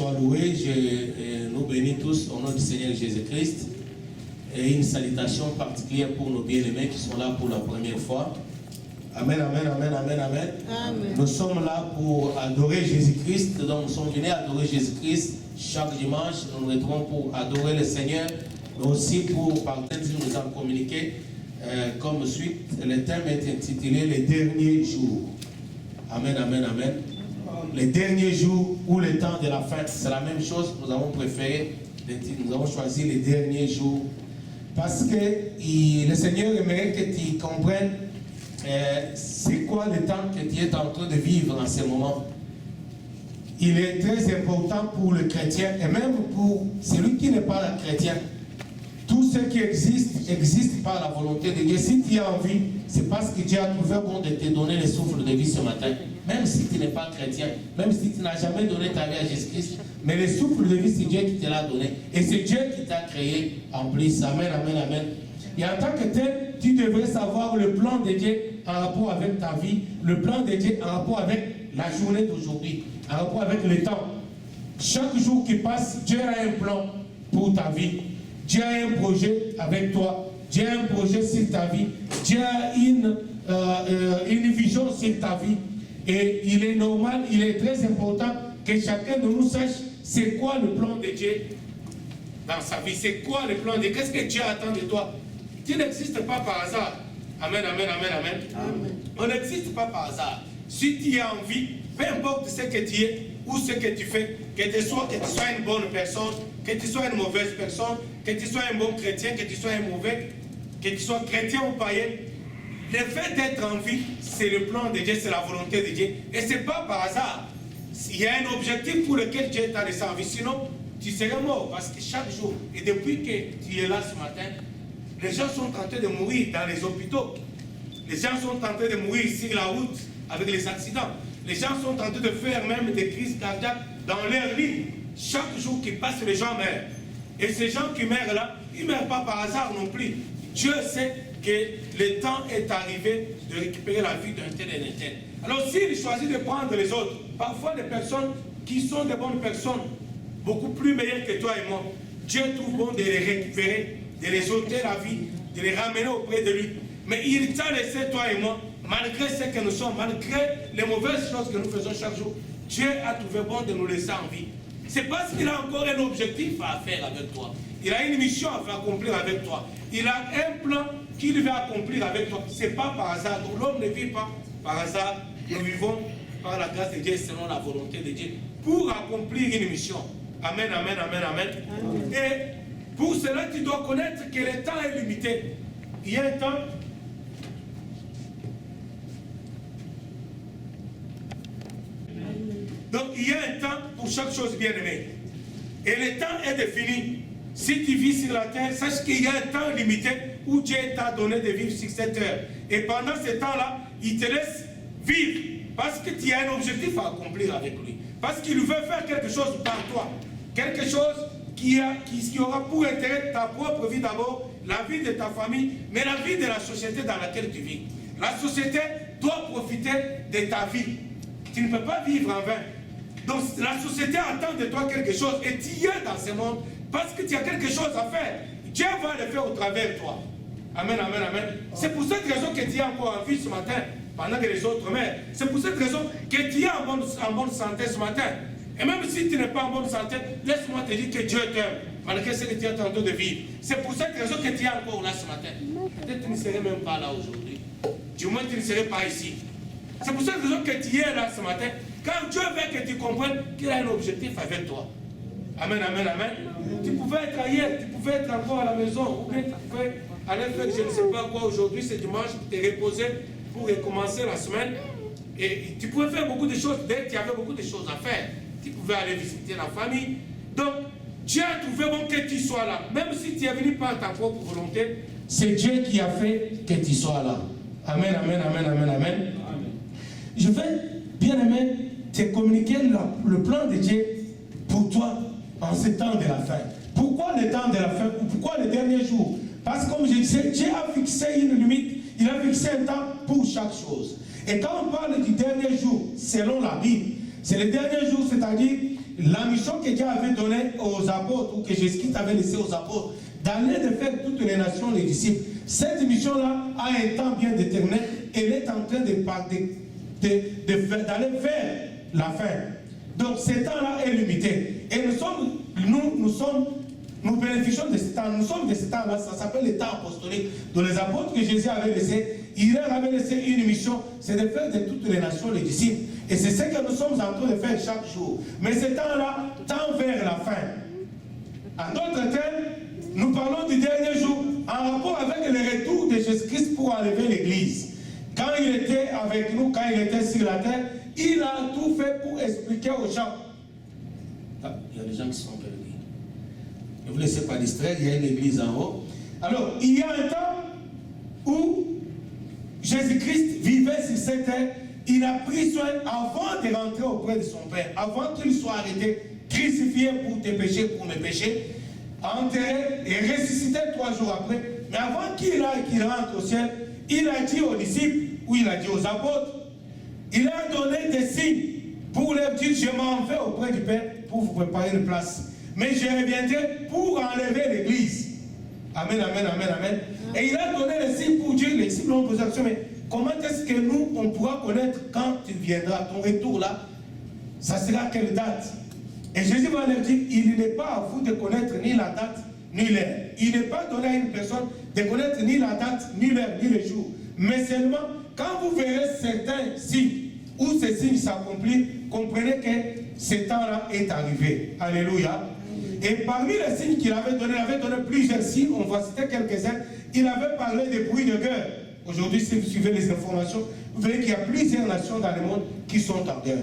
soit loué. Je nous bénis tous au nom du Seigneur Jésus-Christ. Et une salutation particulière pour nos bien-aimés qui sont là pour la première fois. Amen, amen, amen, amen, amen. Amen. Nous sommes là pour adorer Jésus-Christ. Donc nous sommes venus adorer Jésus-Christ chaque dimanche. Nous nous retrouvons pour adorer le Seigneur, mais aussi pour partager, nous en communiquer comme suite. Le thème est intitulé Les derniers jours. Amen, amen, amen. Les derniers jours ou le temps de la fin, c'est la même chose. Nous avons préféré, nous avons choisi les derniers jours. Parce que le Seigneur aimerait que tu comprennes c'est quoi le temps que tu es en train de vivre en ce moment. Il est très important pour le chrétien et même pour celui qui n'est pas chrétien. Tout ce qui existe par la volonté de Dieu. Si tu as envie, c'est parce que Dieu a trouvé bon de te donner le souffle de vie ce matin. Même si tu n'es pas chrétien, même si tu n'as jamais donné ta vie à Jésus-Christ, mais le souffle de vie, c'est Dieu qui te l'a donné. Et c'est Dieu qui t'a créé en plus. Amen, amen, amen. Et en tant que tel, tu devrais savoir le plan de Dieu en rapport avec ta vie, le plan de Dieu en rapport avec la journée d'aujourd'hui, en rapport avec le temps. Chaque jour qui passe, Dieu a un plan pour ta vie. Dieu a un projet avec toi. Dieu a un projet sur ta vie. Dieu a une vision sur ta vie. Et il est normal, il est très important que chacun de nous sache c'est quoi le plan de Dieu dans sa vie. C'est quoi le plan de Dieu? Qu'est-ce que Dieu attend de toi? Tu n'existes pas par hasard. Amen, amen, amen, amen. Amen. On n'existe pas par hasard. Si tu as envie, peu importe ce que tu es ou ce que tu fais, que tu sois une bonne personne, que tu sois une mauvaise personne, que tu sois un bon chrétien, que tu sois un mauvais, que tu sois chrétien ou païen, le fait d'être en vie, c'est le plan de Dieu, c'est la volonté de Dieu. Et ce n'est pas par hasard. Il y a un objectif pour lequel Dieu t'a laissé en vie. Sinon, tu serais mort. Parce que chaque jour, et depuis que tu es là ce matin, les gens sont en train de mourir dans les hôpitaux. Les gens sont en train de mourir sur la route avec les accidents. Les gens sont en train de faire même des crises cardiaques dans leur lit. Chaque jour qui passe, les gens meurent. Et ces gens qui meurent là, ils ne meurent pas par hasard non plus. Dieu sait que le temps est arrivé de récupérer la vie d'un tel et d'un tel. Alors s'il choisit de prendre les autres, parfois des personnes qui sont des bonnes personnes, beaucoup plus meilleures que toi et moi, Dieu trouve bon de les récupérer, de les ôter la vie, de les ramener auprès de lui. Mais il t'a laissé toi et moi, malgré ce que nous sommes, malgré les mauvaises choses que nous faisons chaque jour, Dieu a trouvé bon de nous laisser en vie. C'est parce qu'il a encore un objectif à faire avec toi. Il a une mission à faire accomplir avec toi. Il a un plan qu'il va accomplir avec toi. Ce n'est pas par hasard. Donc l'homme ne vit pas par hasard. Nous vivons par la grâce de Dieu selon la volonté de Dieu pour accomplir une mission. Amen, amen, amen, amen. Amen. Et pour cela, tu dois connaître que le temps est limité. Il y a un temps. Donc il y a un temps pour chaque chose bien aimée. Et le temps est défini. Si tu vis sur la terre, sache qu'il y a un temps limité où Dieu t'a donné de vivre sur cette terre. Et pendant ce temps-là, il te laisse vivre parce que tu as un objectif à accomplir avec lui. Parce qu'il veut faire quelque chose par toi. Quelque chose qui aura pour intérêt ta propre vie d'abord, la vie de ta famille, mais la vie de la société dans laquelle tu vis. La société doit profiter de ta vie. Tu ne peux pas vivre en vain. Donc la société attend de toi quelque chose et tu es dans ce monde parce que tu as quelque chose à faire. Dieu va le faire au travers de toi. Amen, amen, amen. C'est pour cette raison que tu es encore en vie ce matin, pendant que les autres meurent. C'est pour cette raison que tu es en bonne santé ce matin. Et même si tu n'es pas en bonne santé, laisse-moi te dire que Dieu t'aime, malgré ce que tu es en train de vivre. C'est pour cette raison que tu es encore là ce matin. Peut-être que tu ne serais même pas là aujourd'hui. Du moins, tu ne serais pas ici. C'est pour cette raison que tu es là ce matin. Quand Dieu veut que tu comprennes qu'il a un objectif avec toi. Amen, amen, amen. Tu pouvais être ailleurs, tu pouvais être encore à la maison, ou bien tu pouvais aller faire je ne sais pas quoi aujourd'hui, c'est dimanche, tu t'es reposé pour recommencer la semaine. Et tu pouvais faire beaucoup de choses, dès que tu avais beaucoup de choses à faire. Tu pouvais aller visiter la famille. Donc, Dieu a trouvé bon que tu sois là. Même si tu es venu par ta propre volonté, c'est Dieu qui a fait que tu sois là. Amen, amen, amen, amen, amen. Je vais, bien aimé, te communiquer le plan de Dieu pour toi en ce temps de la fin. Pourquoi le temps de la fin? Pourquoi les derniers jours? Parce que comme je disais, Dieu a fixé une limite, il a fixé un temps pour chaque chose. Et quand on parle du dernier jour, selon la Bible, c'est le dernier jour, c'est-à-dire la mission que Dieu avait donnée aux apôtres, ou que Jésus-Christ avait laissé aux apôtres, d'aller de faire toutes les nations les disciples. Cette mission-là a un temps bien déterminé. Elle est en train d'aller vers la fin. Donc ce temps-là est limité. Et nous bénéficions de ce temps. Nous sommes de ce temps-là. Ça s'appelle le temps apostolique. Donc les apôtres que Jésus avait laissés, il leur avait laissé une mission, c'est de faire de toutes les nations les disciples. Et c'est ce que nous sommes en train de faire chaque jour. Mais ce temps-là tend vers la fin. En d'autres termes, nous parlons du dernier jour en rapport avec le retour de Jésus-Christ pour enlever l'Église. Quand il était avec nous, quand il était sur la terre, il a tout fait pour expliquer aux gens. Ah, il y a des gens qui sont perdus. Ne vous laissez pas distraire, il y a une église en haut. Alors, il y a un temps où Jésus-Christ vivait sur cette terre. Il a pris soin avant de rentrer auprès de son Père, avant qu'il soit arrêté, crucifié pour tes péchés, pour mes péchés, enterré et ressuscité 3 jours après. Mais avant qu'il rentre au ciel, il a dit aux disciples, ou il a dit aux apôtres, il a donné des signes pour leur dire, je m'en vais auprès du Père pour vous préparer une place. Mais je reviendrai pour enlever l'Église. Amen, amen, amen, amen. Et il a donné les signes pour Dieu. Les disciples ont posé la question, mais comment est-ce que nous, on pourra connaître quand tu viendras, ton retour là, ça sera quelle date? Et Jésus va leur dire, il n'est pas à vous de connaître ni la date, ni l'heure. Il n'est pas donné à une personne de connaître ni la date, ni l'heure, ni le jour. Mais seulement, quand vous verrez certains signes, où ces signes s'accomplissent, comprenez que ce temps-là est arrivé. Alléluia. Et parmi les signes qu'il avait donné, il avait donné plusieurs signes, on va citer quelques-uns. Il avait parlé des bruits de guerre. Aujourd'hui, si vous suivez les informations, vous verrez qu'il y a plusieurs nations dans le monde qui sont en guerre.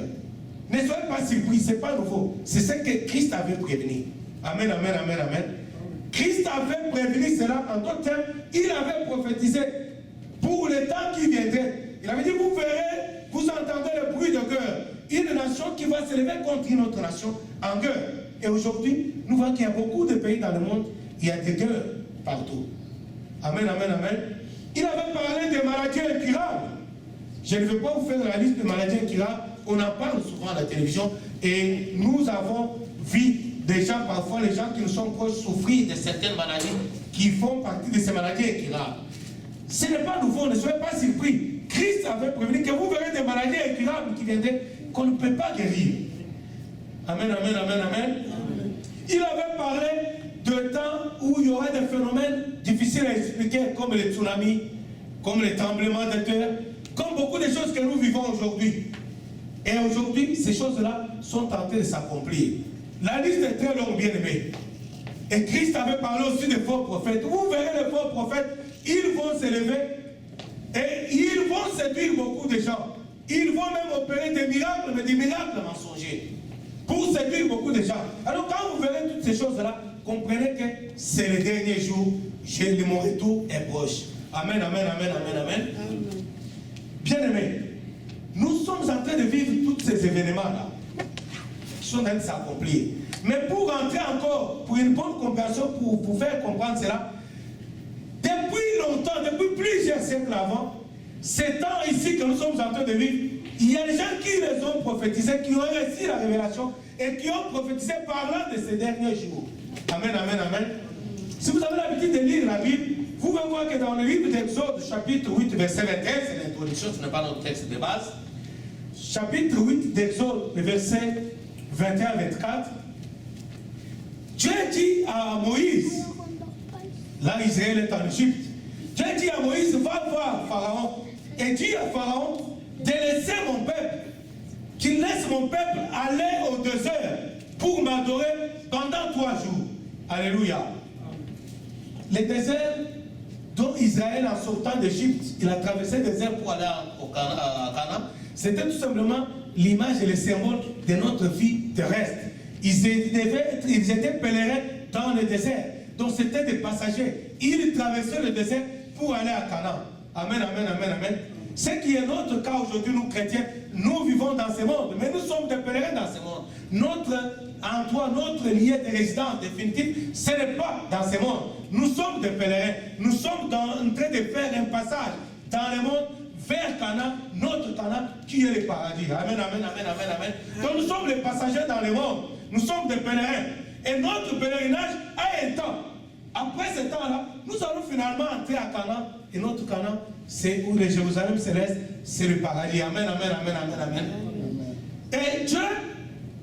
Ne soyez pas surpris, ce n'est pas nouveau. C'est ce que Christ avait prévenu. Amen, amen, amen, amen. Christ avait prévenu cela en d'autres termes. Il avait prophétisé pour le temps qui viendrait. Il avait dit, vous verrez, vous entendez le bruit de guerre. Une nation qui va se lever contre une autre nation en guerre. Et aujourd'hui, nous voyons qu'il y a beaucoup de pays dans le monde, il y a des guerres partout. Amen, amen, amen. Il avait parlé des maladies incurables. Je ne vais pas vous faire la liste des maladies incurables. On en parle souvent à la télévision. Et nous avons vu des gens, parfois les gens qui nous sont proches, souffrir de certaines maladies qui font partie de ces maladies incurables. Ce n'est pas nouveau, ne soyez pas surpris. Christ avait prévenu que vous verrez des maladies incurables qui viendraient qu'on ne peut pas guérir. Amen, amen, amen, amen. Il avait parlé de temps où il y aurait des phénomènes difficiles à expliquer, comme les tsunamis, comme les tremblements de terre, comme beaucoup de choses que nous vivons aujourd'hui. Et aujourd'hui, ces choses-là sont en train de s'accomplir. La liste est très longue, bien aimée. Et Christ avait parlé aussi des faux prophètes. Vous verrez les faux prophètes, ils vont se lever et ils vont séduire beaucoup de gens. Ils vont même opérer des miracles, mais des miracles mensongers, pour séduire beaucoup de gens. Alors quand vous verrez toutes ces choses-là, comprenez que c'est le dernier jour, mon retour est proche. Amen, amen, amen, amen, amen. Bien-aimés, nous sommes en train de vivre tous ces événements-là qui sont en train de s'accomplir. Mais pour rentrer encore, pour une bonne compréhension, pour vous faire comprendre cela, depuis longtemps, depuis plusieurs siècles avant, ces temps ici que nous sommes en train de vivre, il y a des gens qui les ont prophétisés, qui ont reçu la révélation et qui ont prophétisé parlant de ces derniers jours. Amen, amen, amen. Si vous avez l'habitude de lire la Bible, vous pouvez voir que dans le livre d'Exode, chapitre 8, verset 21, c'est l'introduction, ce n'est pas notre texte de base. Chapitre 8 d'Exode, verset 21-24. Dieu dit à Moïse, là Israël est en Égypte, Dieu dit à Moïse, va voir Pharaon et dis à Pharaon de laisser mon peuple, qu'il laisse mon peuple aller au désert pour m'adorer pendant 3 jours. Alléluia. Le désert dont Israël, en sortant d'Égypte, il a traversé le désert pour aller à Canaan, c'était tout simplement l'image et le symbole de notre vie terrestre. Ils étaient pèlerins dans le désert. Donc c'était des passagers. Ils traversaient le désert pour aller à Canaan. Amen, amen, amen, amen. Ce qui est notre cas aujourd'hui, nous chrétiens, nous vivons dans ce monde, mais nous sommes des pèlerins dans ce monde. Notre endroit, notre lieu de résidence définitif, ce n'est pas dans ce monde. Nous sommes des pèlerins. Nous sommes en train de faire un passage dans le monde vers Canaan, notre Canaan, qui est le paradis. Amen, amen, amen, amen, amen. Donc nous sommes les passagers dans le monde. nous sommes des pèlerins. Et notre pèlerinage a un temps. Après ce temps-là, nous allons finalement entrer à Canaan. Et notre Canaan, c'est où le Jérusalem céleste, c'est le paradis. Amen, amen, amen, amen, amen. Et Dieu,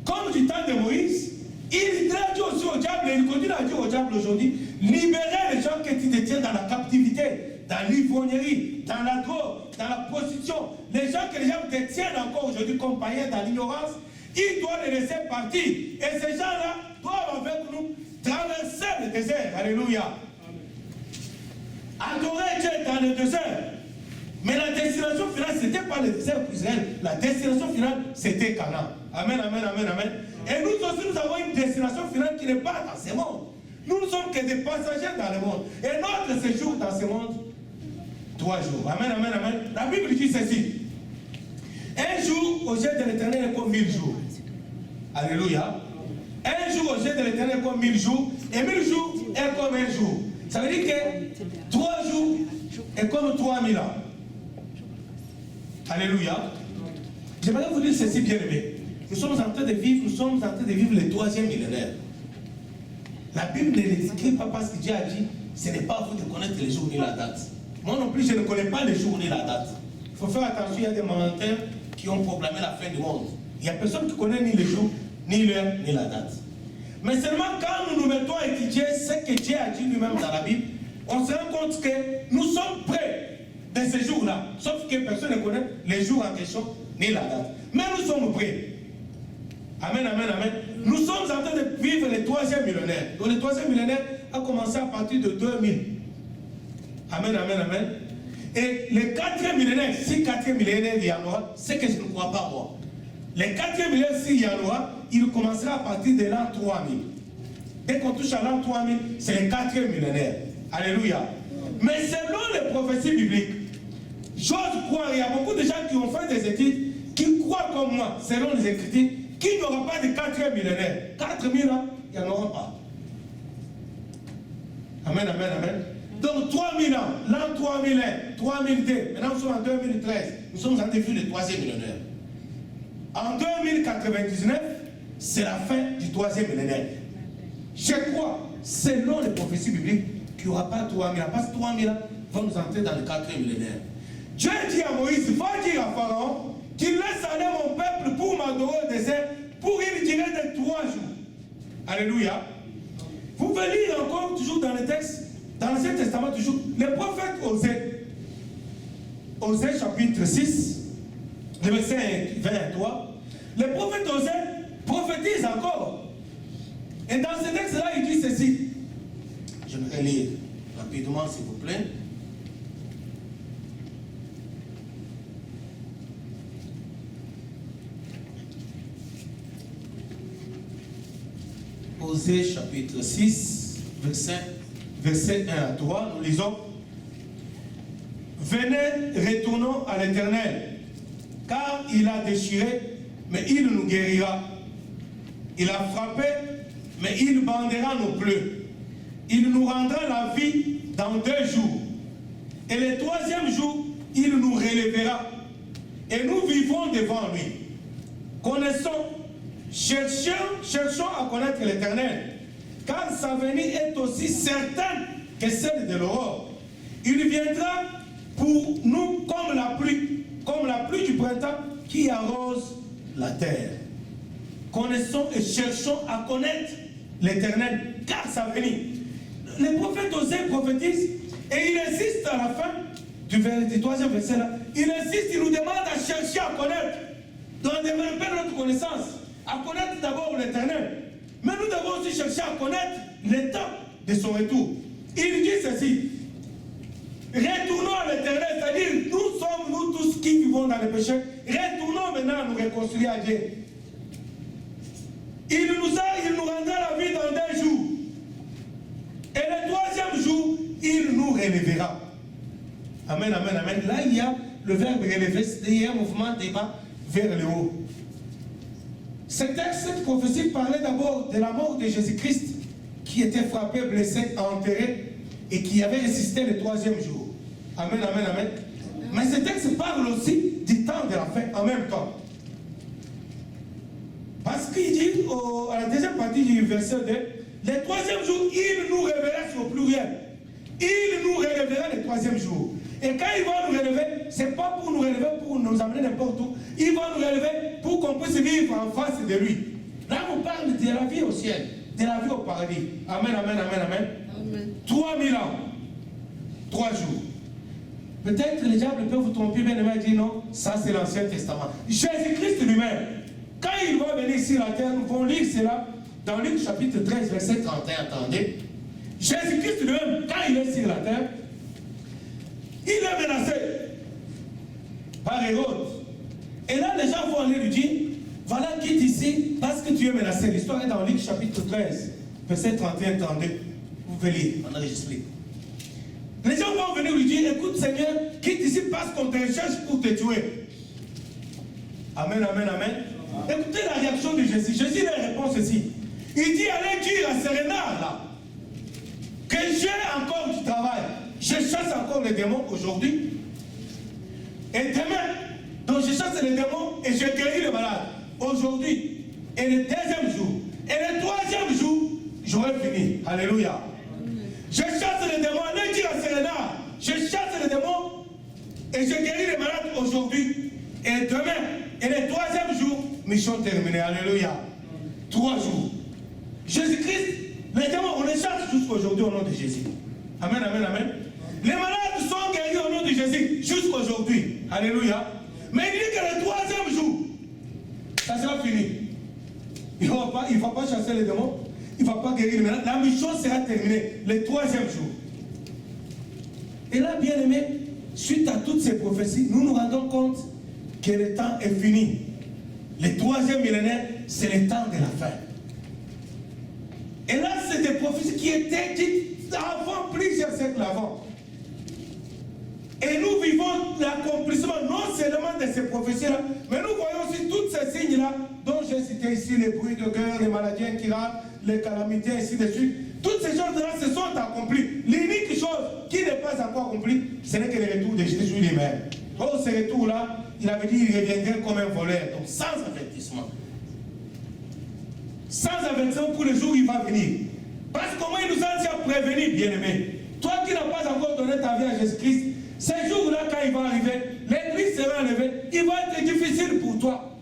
comme du temps de Moïse, il a dit aussi au diable, et il continue à dire au diable aujourd'hui, libérez les gens que tu détiens dans la captivité, dans l'ivrognerie, dans la drogue, dans la prostitution. Les gens que les gens détiennent encore aujourd'hui comme païens dans l'ignorance, il doit les laisser partir. Et ces gens-là doivent avec nous traverser le désert. Alléluia. Adorer Dieu dans le désert. Mais la destination finale, ce n'était pas le désert pour Israël. La destination finale, c'était Canaan. Amen, amen, amen, amen. Et nous aussi, nous avons une destination finale qui n'est pas dans ce monde. Nous ne sommes que des passagers dans le monde. Et notre séjour dans ce monde, 3 jours. Amen, amen, amen. La Bible dit ceci. Un jour aux yeux de l'Éternel est comme 1000 jours. Alléluia. Un jour aux yeux de l'Éternel est comme 1000 jours. Et 1000 jours est comme un jour. Ça veut dire que 3 jours est comme 3000 ans. Alléluia. J'aimerais vous dire ceci, bien aimé. Nous sommes en train de vivre le 3e millénaire. La Bible ne l'écrit pas parce que Dieu a dit, ce n'est pas à vous de connaître les jours ni la date. Moi non plus, je ne connais pas les jours ni la date. Il faut faire attention, il y a des menteurs qui ont proclamé la fin du monde. Il n'y a personne qui connaît ni les jours, ni l'heure, ni la date. Mais seulement quand nous nous mettons à étudier ce que Dieu a dit lui-même dans la Bible, on se rend compte que nous sommes prêts de ces jours-là. Sauf que personne ne connaît les jours en question, ni la date. Mais nous sommes prêts. Amen, amen, amen. Nous sommes en train de vivre le 3e millénaire. Donc le 3e millénaire a commencé à partir de 2000. Amen, amen, amen. Et le 4e millénaire, si 4e millénaire il y en aura, c'est que je ne crois pas moi. Le 4e millénaire, s'il y en aura, il commencera à partir de l'an 3000. Dès qu'on touche à l'an 3000, c'est le 4e millénaire. Alléluia. Mais selon les prophéties bibliques, j'ose croire, il y a beaucoup de gens qui ont fait des études, qui croient comme moi, selon les Écritures, qu'il n'y aura pas de 4e millénaire. 4000 ans, il n'y en aura pas. Amen, amen, amen. Donc 3000 ans, l'an 3001, 3002, maintenant nous sommes en 2013, nous sommes en début du 3e millénaire. En 2099, c'est la fin du 3e millénaire. Je crois, selon les prophéties bibliques, qu'il n'y aura pas 3000 ans, parce que 3000 ans vont nous entrer dans le 4e millénaire. Dieu dit à Moïse, va dire à Pharaon, qu'il laisse aller mon peuple pour m'adorer au désert pour une durée de 3 jours. Alléluia. Vous pouvez lire encore, toujours dans le texte, dans l'Ancien Testament, toujours, le prophète Osée chapitre 6, le verset 23, le prophète Osée prophétise encore. Et dans ce texte-là, il dit ceci. Je vais lire rapidement, s'il vous plaît. Osée chapitre 6, verset 1 à 3, nous lisons. Venez, retournons à l'Éternel, car il a déchiré, mais il nous guérira. Il a frappé, mais il bandera nos plaies. Il nous rendra la vie dans 2 jours. Et le 3e jour, il nous relèvera. Et nous vivrons devant lui. Connaissons, cherchons à connaître l'Éternel, car sa venue est aussi certaine que celle de l'aurore. Il viendra pour nous comme la pluie du printemps qui arrose la terre. Connaissons et cherchons à connaître l'Éternel, car sa venue. Le prophète Osée prophétise et il insiste à la fin du 3e verset là. Il insiste, il nous demande à chercher à connaître, de développer notre connaissance, à connaître d'abord l'Éternel. Mais nous devons aussi chercher à connaître le temps de son retour. Il dit ceci. Retournons à l'Éternel, c'est-à-dire nous sommes nous tous qui vivons dans le péché. Retournons maintenant à nous réconcilier à Dieu. Il nous rendra la vie dans 2 jours. Et le 3e jour, il nous relèvera. Amen, amen, amen. Là, il y a le verbe relever, c'est-à-dire un mouvement des bas vers le haut. Ce texte, cette prophétie parlait d'abord de la mort de Jésus-Christ, qui était frappé, blessé, enterré, et qui avait résisté le 3e jour. Amen, amen, amen. Mais ce texte parle aussi du temps de la fin en même temps. Parce qu'il dit, à la deuxième partie du verset 2, le troisième jour, il nous révélera sur le pluriel. Il nous relèvera le troisième jour. Et quand il va nous relever, ce n'est pas pour nous relever, pour nous amener n'importe où. Il va nous relever pour qu'on puisse vivre en face de lui. Là, on parle de la vie au ciel, de la vie au paradis. Amen, amen, amen, amen. Amen. 3000 ans, 3 jours. Peut-être les diables peuvent vous tromper, bien aimé, dire non, ça c'est l'Ancien Testament. Jésus-Christ lui-même, quand il va venir sur la terre, nous allons lire cela dans Luc chapitre 13, verset 31. Attendez. Jésus-Christ lui-même, quand il est sur la terre, il est menacé par Hérode. Et là, les gens vont aller lui dire, voilà, quitte ici parce que tu es menacé. L'histoire est dans Luc chapitre 13, verset 31, 32. Vous pouvez lire, pendant que j'explique. Les gens vont venir lui dire, écoute Seigneur, quitte ici parce qu'on te recherche pour te tuer. Amen, amen, amen. Écoutez la réaction de Jésus. Jésus leur répond ceci. Il dit, allez dire à ce renard là, que j'ai encore du travail. Je chasse encore les démons aujourd'hui. Et demain, donc je chasse les démons et je guéris les malades. Aujourd'hui. Et le deuxième jour. Et le troisième jour, j'aurai fini. Alléluia. Je chasse les démons. Allez dire à ce renard, je chasse les démons et je guéris les malades aujourd'hui. Et demain, et le troisième jour, mission terminée. Alléluia. 3 jours. Jésus-Christ, les démons, on les chasse jusqu'aujourd'hui au nom de Jésus. Amen, amen, amen. Les malades sont guéris au nom de Jésus jusqu'aujourd'hui. Alléluia. Mais il dit que le troisième jour, ça sera fini. Il ne va pas chasser les démons. Il ne va pas guérir les malades. La mission sera terminée le troisième jour. Et là, bien aimé, suite à toutes ces prophéties, nous nous rendons compte que le temps est fini. Le troisième millénaire, c'est le temps de la fin. Et là, c'est des prophéties qui étaient dites avant, plusieurs siècles avant. Et nous vivons l'accomplissement non seulement de ces prophéties-là, mais nous voyons aussi tous ces signes-là dont j'ai cité ici, les bruits de guerre, les maladies incurables, les calamités, ainsi de suite. Toutes ces choses-là se sont accomplies. L'unique chose qui n'est pas encore accomplie, ce n'est que le retour de Jésus lui-même. Or, ce retour-là, il avait dit qu'il reviendrait comme un voleur, donc sans avertissement. Sans avertissement pour le jour où il va venir. Parce que comment il nous a déjà prévenu, bien-aimé. Toi qui n'as pas encore donné ta vie à Jésus-Christ, ce jour-là, quand il va arriver, l'église sera enlevée, il va être difficile pour toi.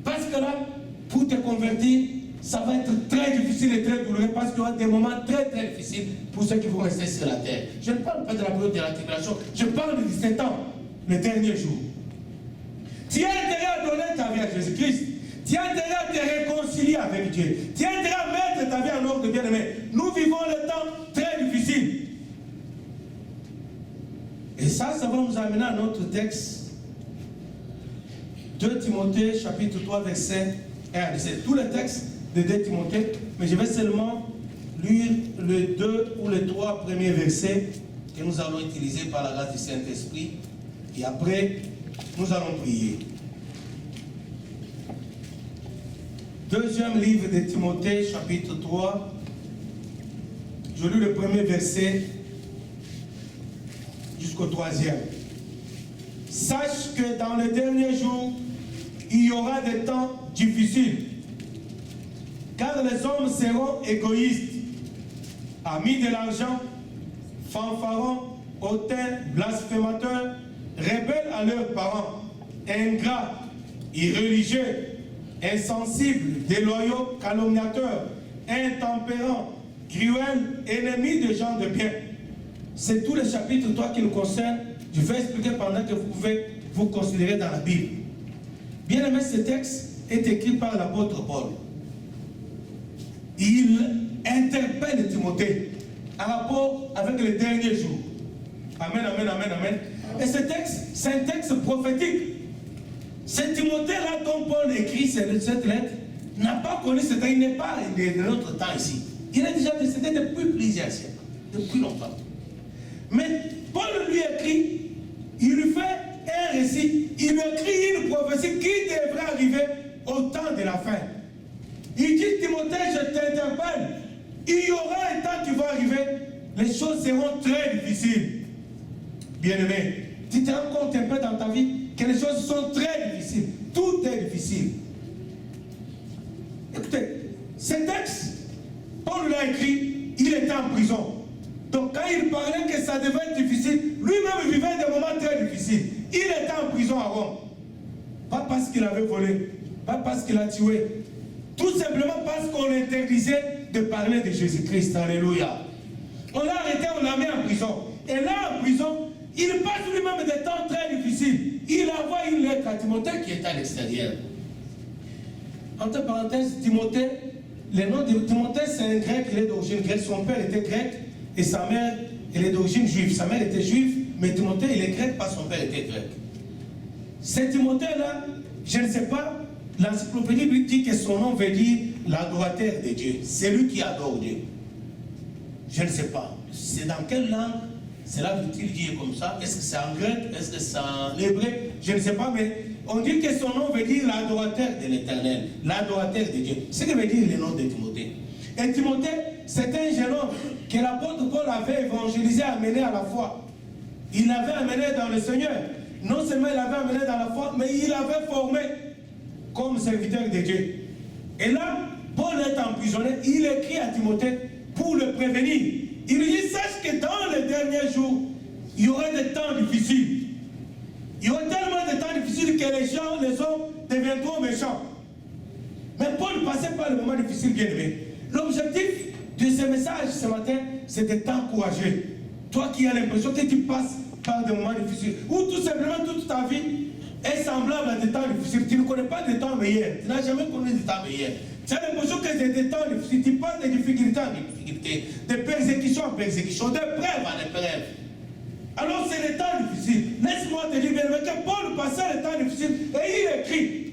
Parce que là, pour te convertir, ça va être très difficile et très douloureux parce qu'il y aura des moments très très difficiles pour ceux qui vont rester sur la terre. Je ne parle pas de la période de la tribulation, je parle de 17 ans, le dernier jour. Tu as intérêt à donner ta vie à Jésus-Christ. Tu as intérêt à te réconcilier avec Dieu. Tu as intérêt à mettre ta vie en ordre, bien-aimé. Nous vivons le temps très difficile. Et ça va nous amener à notre texte. 2 Timothée, chapitre 3, verset 1 à 17. Tout le texte de 2 Timothée, mais je vais seulement lire les 2 ou les 3 premiers versets que nous allons utiliser par la grâce du Saint-Esprit. Et après, nous allons prier. Deuxième livre de Timothée, chapitre 3. Je lis le premier verset jusqu'au 3e. Sache que dans les derniers jours, il y aura des temps difficiles. Car les hommes seront égoïstes, amis de l'argent, fanfarons, hautains, blasphémateurs, rebelles à leurs parents, ingrats, irreligieux, insensibles, déloyaux, calomniateurs, intempérants, cruels, ennemis des gens de bien. C'est tout le chapitre 3 qui nous concerne. Je vais expliquer pendant que vous pouvez vous considérer dans la Bible. Bien aimé, ce texte est écrit par l'apôtre Paul. Il interpelle Timothée en rapport avec les derniers jours. Amen, amen, amen, amen. Et ce texte, c'est un texte prophétique. Ce Timothée-là dont Paul écrit cette lettre n'a pas connu ce temps. Il n'est pas de notre temps ici. Il est déjà décédé depuis plusieurs siècles, depuis longtemps. Mais Paul lui écrit, il lui fait un récit, il lui écrit une prophétie qui devrait arriver au temps de la fin. Il dit, Timothée, je t'interpelle, il y aura un temps qui va arriver, les choses seront très difficiles. Bien-aimé, tu te rends compte un peu dans ta vie que les choses sont très difficiles. Tout est difficile. Paul l'a écrit, il était en prison. Donc quand il parlait que ça devait être difficile, lui-même vivait des moments très difficiles. Il était en prison à Rome. Pas parce qu'il avait volé, pas parce qu'il a tué. Tout simplement parce qu'on l'interdisait de parler de Jésus-Christ. Alléluia. On l'a arrêté, on l'a mis en prison. Et là, en prison, il passe lui-même des temps très difficiles. Il envoie une lettre à Timothée qui est à l'extérieur. Entre parenthèses, Timothée, le nom de Timothée, c'est un grec, il est d'origine grecque. Son père était grec et sa mère, elle est d'origine juive. Sa mère était juive, mais Timothée, il est grec parce que son père était grec. C'est Timothée-là, je ne sais pas, l'encyclopédie lui dit que son nom veut dire l'adorateur de Dieu. C'est lui qui adore Dieu. Je ne sais pas. C'est dans quelle langue cela veut-il dire comme ça? Est-ce que c'est en grec? Est-ce que c'est en hébreu? Je ne sais pas, mais on dit que son nom veut dire l'adorateur de l'Éternel, l'adorateur de Dieu. C'est ce que veut dire le nom de Timothée. Et Timothée, c'est un jeune homme que l'apôtre Paul avait évangélisé, amené à la foi. Il l'avait amené dans le Seigneur. Non seulement il l'avait amené dans la foi, mais il l'avait formé comme serviteur de Dieu. Et là, Paul est emprisonné. Il écrit à Timothée pour le prévenir. Il lui dit, sache que dans les derniers jours, il y aura des temps difficiles. Il y aura tellement de temps difficiles que les gens, les hommes, deviendront méchants. Mais Paul passait par le moment difficile, bien aimé. L'objectif de ce message ce matin, c'est de t'encourager. Toi qui as l'impression que tu passes par des moments difficiles, ou tout simplement toute ta vie est semblable à des temps difficiles. Tu ne connais pas des temps meilleurs. Tu n'as jamais connu des temps meilleurs. Tu as l'impression que c'est des temps difficiles. Tu passes des difficultés en difficultés, des persécutions en persécutions, des preuves en épreuves. Alors c'est des temps difficiles. Laisse-moi te dire, bien que Paul passait les temps difficiles et il écrit.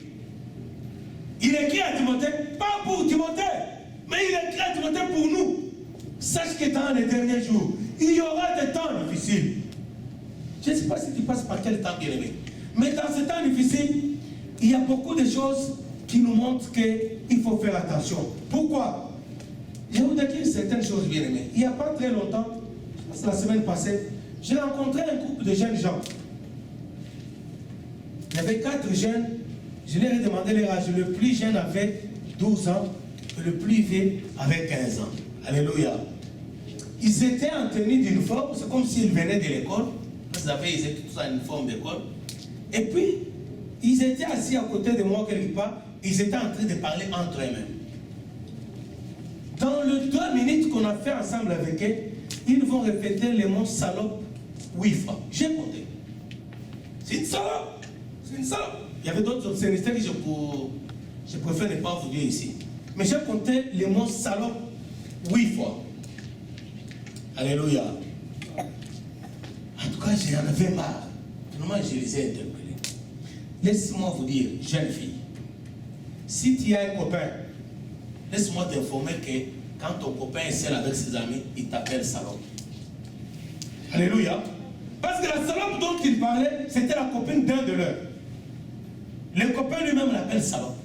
Il écrit à Timothée, pas pour Timothée, mais il écrit à Timothée pour nous. Sache que dans les derniers jours, il y aura des temps difficiles. Je ne sais pas si tu passes par quel temps, bien aimé. Mais dans ces temps difficiles, il y a beaucoup de choses qui nous montrent qu'il faut faire attention. Pourquoi? Je vais vous dire certaines choses, bien aimées. Il n'y a pas très longtemps, c'est la semaine passée, j'ai rencontré un couple de jeunes gens. Il y avait 4 jeunes. Je leur ai demandé leur âge. Le plus jeune avait 12 ans et le plus vieux avait 15 ans. Alléluia. Ils étaient en tenue d'uniforme, c'est comme s'ils venaient de l'école. Ils étaient tous en uniforme d'école. Et puis, ils étaient assis à côté de moi quelque part. Ils étaient en train de parler entre eux-mêmes. Dans les 2 minutes qu'on a fait ensemble avec eux, ils vont répéter les mots salope 8 fois. J'ai compté. C'est une salope. C'est une salope. Il y avait d'autres obscénités que je préfère ne pas vous dire ici. Mais j'ai compté les mots salope 8 fois. Alléluia. En tout cas, j'en avais marre. Finalement, je les ai interpellés. Laisse-moi vous dire, jeune fille, si tu as un copain, laisse-moi t'informer que quand ton copain est seul avec ses amis, il t'appelle salope. Alléluia. Parce que la salope dont il parlait, c'était la copine d'un de leurs. Le copain lui-même l'appelle salope.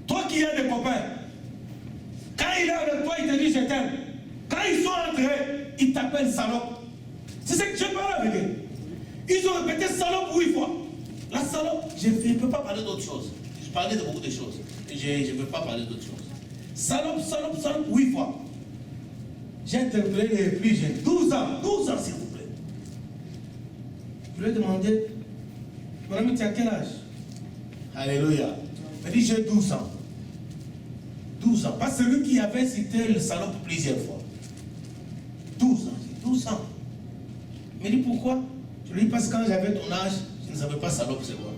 Toi qui as des copains, quand il est avec toi, il te dit je t'aime. Quand ils sont entre eux, ils t'appellent salope. C'est ce que je parle avec eux. Ils ont répété salope 8 fois. La salope, je ne peux pas parler d'autre chose. Je parlais de beaucoup de choses. Je ne veux pas parler d'autre chose. Salope, salope, salope 8 fois. J'ai interpellé les plus jeunes. 12 ans s'il vous plaît. Je lui ai demandé, mon ami, tu as quel âge? Alléluia. Il m'a dit, j'ai 12 ans. 12 ans. Pas celui qui avait cité le salope plusieurs fois. 12 ans. 12 ans. Il m'a dit, pourquoi? Je lui ai dit, parce que quand j'avais ton âge, je ne savais pas salope c'est quoi.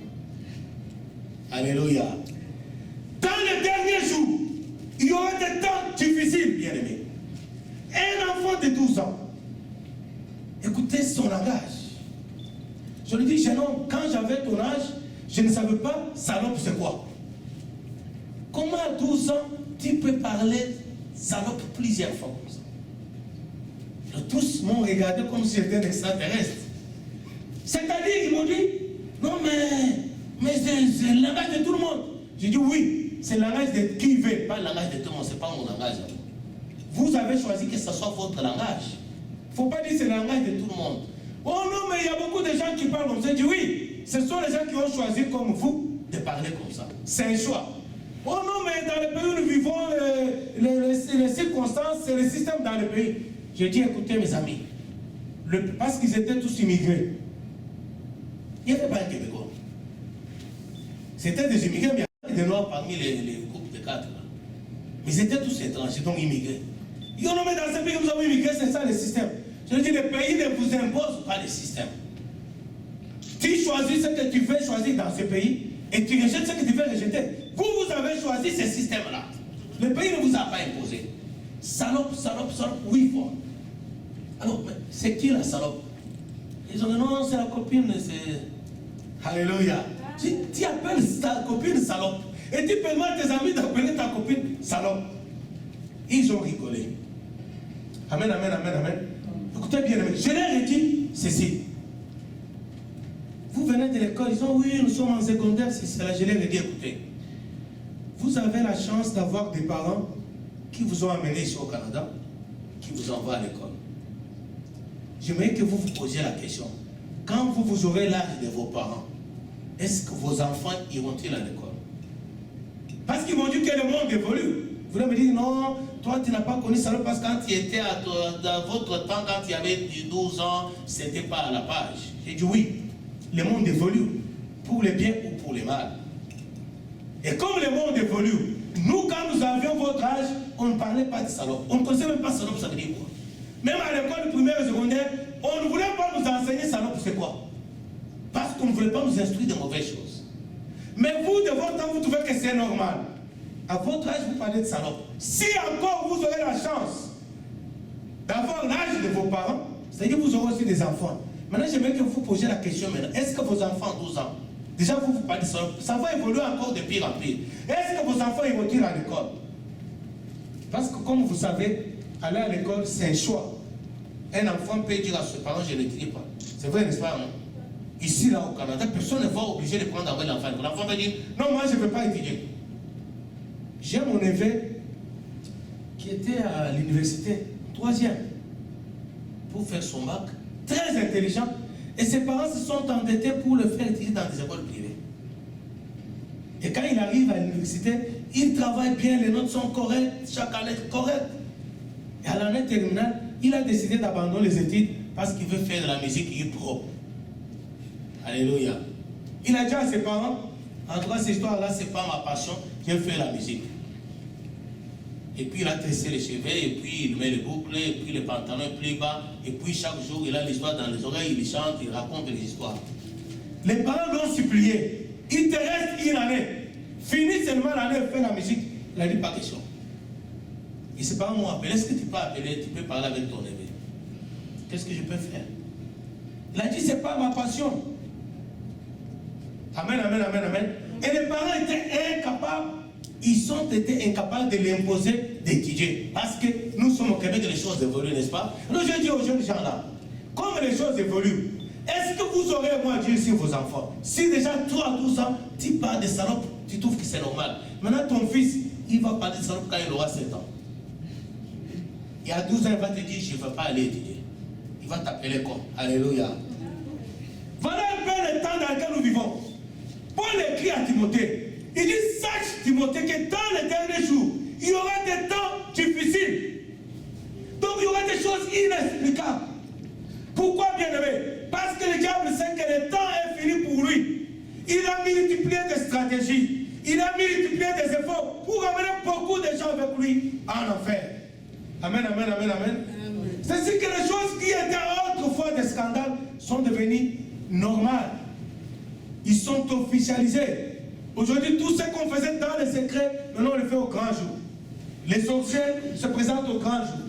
Alléluia. Dans les derniers jours, il y aura des temps difficiles, bien aimés. Un enfant de 12 ans, écoutez son langage. Je lui dis, jeune homme, quand j'avais ton âge, je ne savais pas salope c'est quoi. Comment à 12 ans, tu peux parler salope plusieurs fois comme ça? Tous m'ont regardé comme si j'étais un extraterrestre. C'est-à-dire, ils m'ont dit, non mais c'est le langage de tout le monde. J'ai dit oui, c'est le langage de qui veut, pas le langage de tout le monde, c'est pas mon langage. Vous avez choisi que ce soit votre langage. Il ne faut pas dire que c'est le langage de tout le monde. Oh non, mais il y a beaucoup de gens qui parlent comme ça. Je dis oui, ce sont les gens qui ont choisi comme vous de parler comme ça. C'est un choix. Oh non, mais dans le pays où nous vivons, les circonstances, c'est le système dans le pays. J'ai dit, écoutez mes amis, parce qu'ils étaient tous immigrés. Il n'y avait pas un Québécois. C'était des immigrés, mais il y avait des Noirs parmi les groupes de 4. Mais ils étaient tous étrangers, donc immigrés. Ils ont nommé dans ce pays que nous avons immigré, c'est ça le système. Je veux dire, le pays ne vous impose pas le système. Tu choisis ce que tu veux choisir dans ce pays et tu rejettes ce que tu veux rejeter. Vous avez choisi ce système-là. Le pays ne vous a pas imposé. Salope, salope, salope, oui, fort. Alors, c'est qui la salope? Ils ont dit non, c'est la copine, c'est. Alléluia. Tu appelles ta copine salope. Et tu permets à tes amis d'appeler ta copine salope. Ils ont rigolé. Amen, amen, amen, amen. Écoutez bien, je leur ai dit ceci. Vous venez de l'école, ils disent oui, nous sommes en secondaire, c'est cela. Je leur ai dit, écoutez, vous avez la chance d'avoir des parents qui vous ont amené ici au Canada, qui vous envoient à l'école. J'aimerais que vous vous posiez la question. Quand vous aurez l'âge de vos parents, est-ce que vos enfants iront-ils à l'école? Parce qu'ils m'ont dit que le monde évolue. Vous allez me dire, non, toi tu n'as pas connu ça parce que quand tu étais dans votre temps, quand tu avais 12 ans, ce n'était pas à la page. J'ai dit oui, le monde évolue, pour le bien ou pour le mal. Et comme le monde évolue, nous quand nous avions votre âge, on ne parlait pas de salope. On ne connaissait même pas salope, ça veut dire quoi? Même à l'école primaire et secondaire, on ne voulait pas nous enseigner salope, c'est quoi? Parce qu'on ne voulait pas nous instruire de mauvaises choses. Mais vous, de votre temps, vous trouvez que c'est normal. À votre âge, vous parlez de salope. Si encore vous aurez la chance d'avoir l'âge de vos parents, c'est-à-dire que vous aurez aussi des enfants. Maintenant, j'aimerais que vous posiez la question maintenant. Est-ce que vos enfants, 12 ans, déjà vous parlez de salope, ça va évoluer encore de pire en pire. Est-ce que vos enfants iront-ils à l'école? Parce que comme vous savez, aller à l'école, c'est un choix. Un enfant peut dire à ses parents, je ne l'étudie pas. C'est vrai, n'est-ce pas? Ici, là, au Canada, personne ne va obliger de prendre avec l'enfant. L'enfant va dire, non, moi, je ne veux pas étudier. J'ai mon neveu qui était à l'université, 3e, pour faire son bac, très intelligent, et ses parents se sont endettés pour le faire étudier dans des écoles privées. Et quand il arrive à l'université, il travaille bien, les notes sont correctes, chaque année correcte. Et à l'année terminale, il a décidé d'abandonner les études parce qu'il veut faire de la musique hip-hop. Alléluia. Il a dit à ses parents, en tout cas cette histoire-là, c'est pas ma passion, je fais la musique. Et puis il a tressé les cheveux, et puis il met les boucles, et puis les pantalons plus bas, et puis chaque jour il a l'histoire dans les oreilles, il chante, il raconte les histoires. Les parents l'ont supplié, il te reste une année, finis seulement l'année et fais la musique. Il a dit pas question. Et ses parents m'ont appelé, est-ce que tu peux appeler, tu peux parler avec ton neveu? Qu'est-ce que je peux faire? Il a dit, c'est pas ma passion. Amen, amen, amen, amen. Et les parents étaient incapables, ils ont été incapables de l'imposer d'étudier. Parce que nous sommes au Québec, les choses évoluent, n'est-ce pas? Alors je dis aux jeunes gens là, comme les choses évoluent, est-ce que vous aurez un mot à dire sur vos enfants? Si déjà toi à 12 ans, tu parles de salope, tu trouves que c'est normal. Maintenant ton fils, il va parler de salope quand il aura 7 ans. Et à 12 ans, il va te dire, je ne veux pas aller étudier. Il va t'appeler comme. Alléluia. Voilà un peu le temps dans lequel nous vivons. Paul écrit à Timothée. Il dit, sache Timothée que dans les derniers jours, il y aura des temps difficiles. Donc il y aura des choses inexplicables. Pourquoi, bien-aimé? Parce que le diable sait que le temps est fini pour lui. Il a multiplié des stratégies. Il a multiplié des efforts pour amener beaucoup de gens avec lui en enfer. Amen, amen, amen, amen. C'est-à-dire que les choses qui étaient autrefois des scandales sont devenues normales. Ils sont officialisés. Aujourd'hui, tout ce qu'on faisait dans les secrets, maintenant on le fait au grand jour. Les sorciers se présentent au grand jour.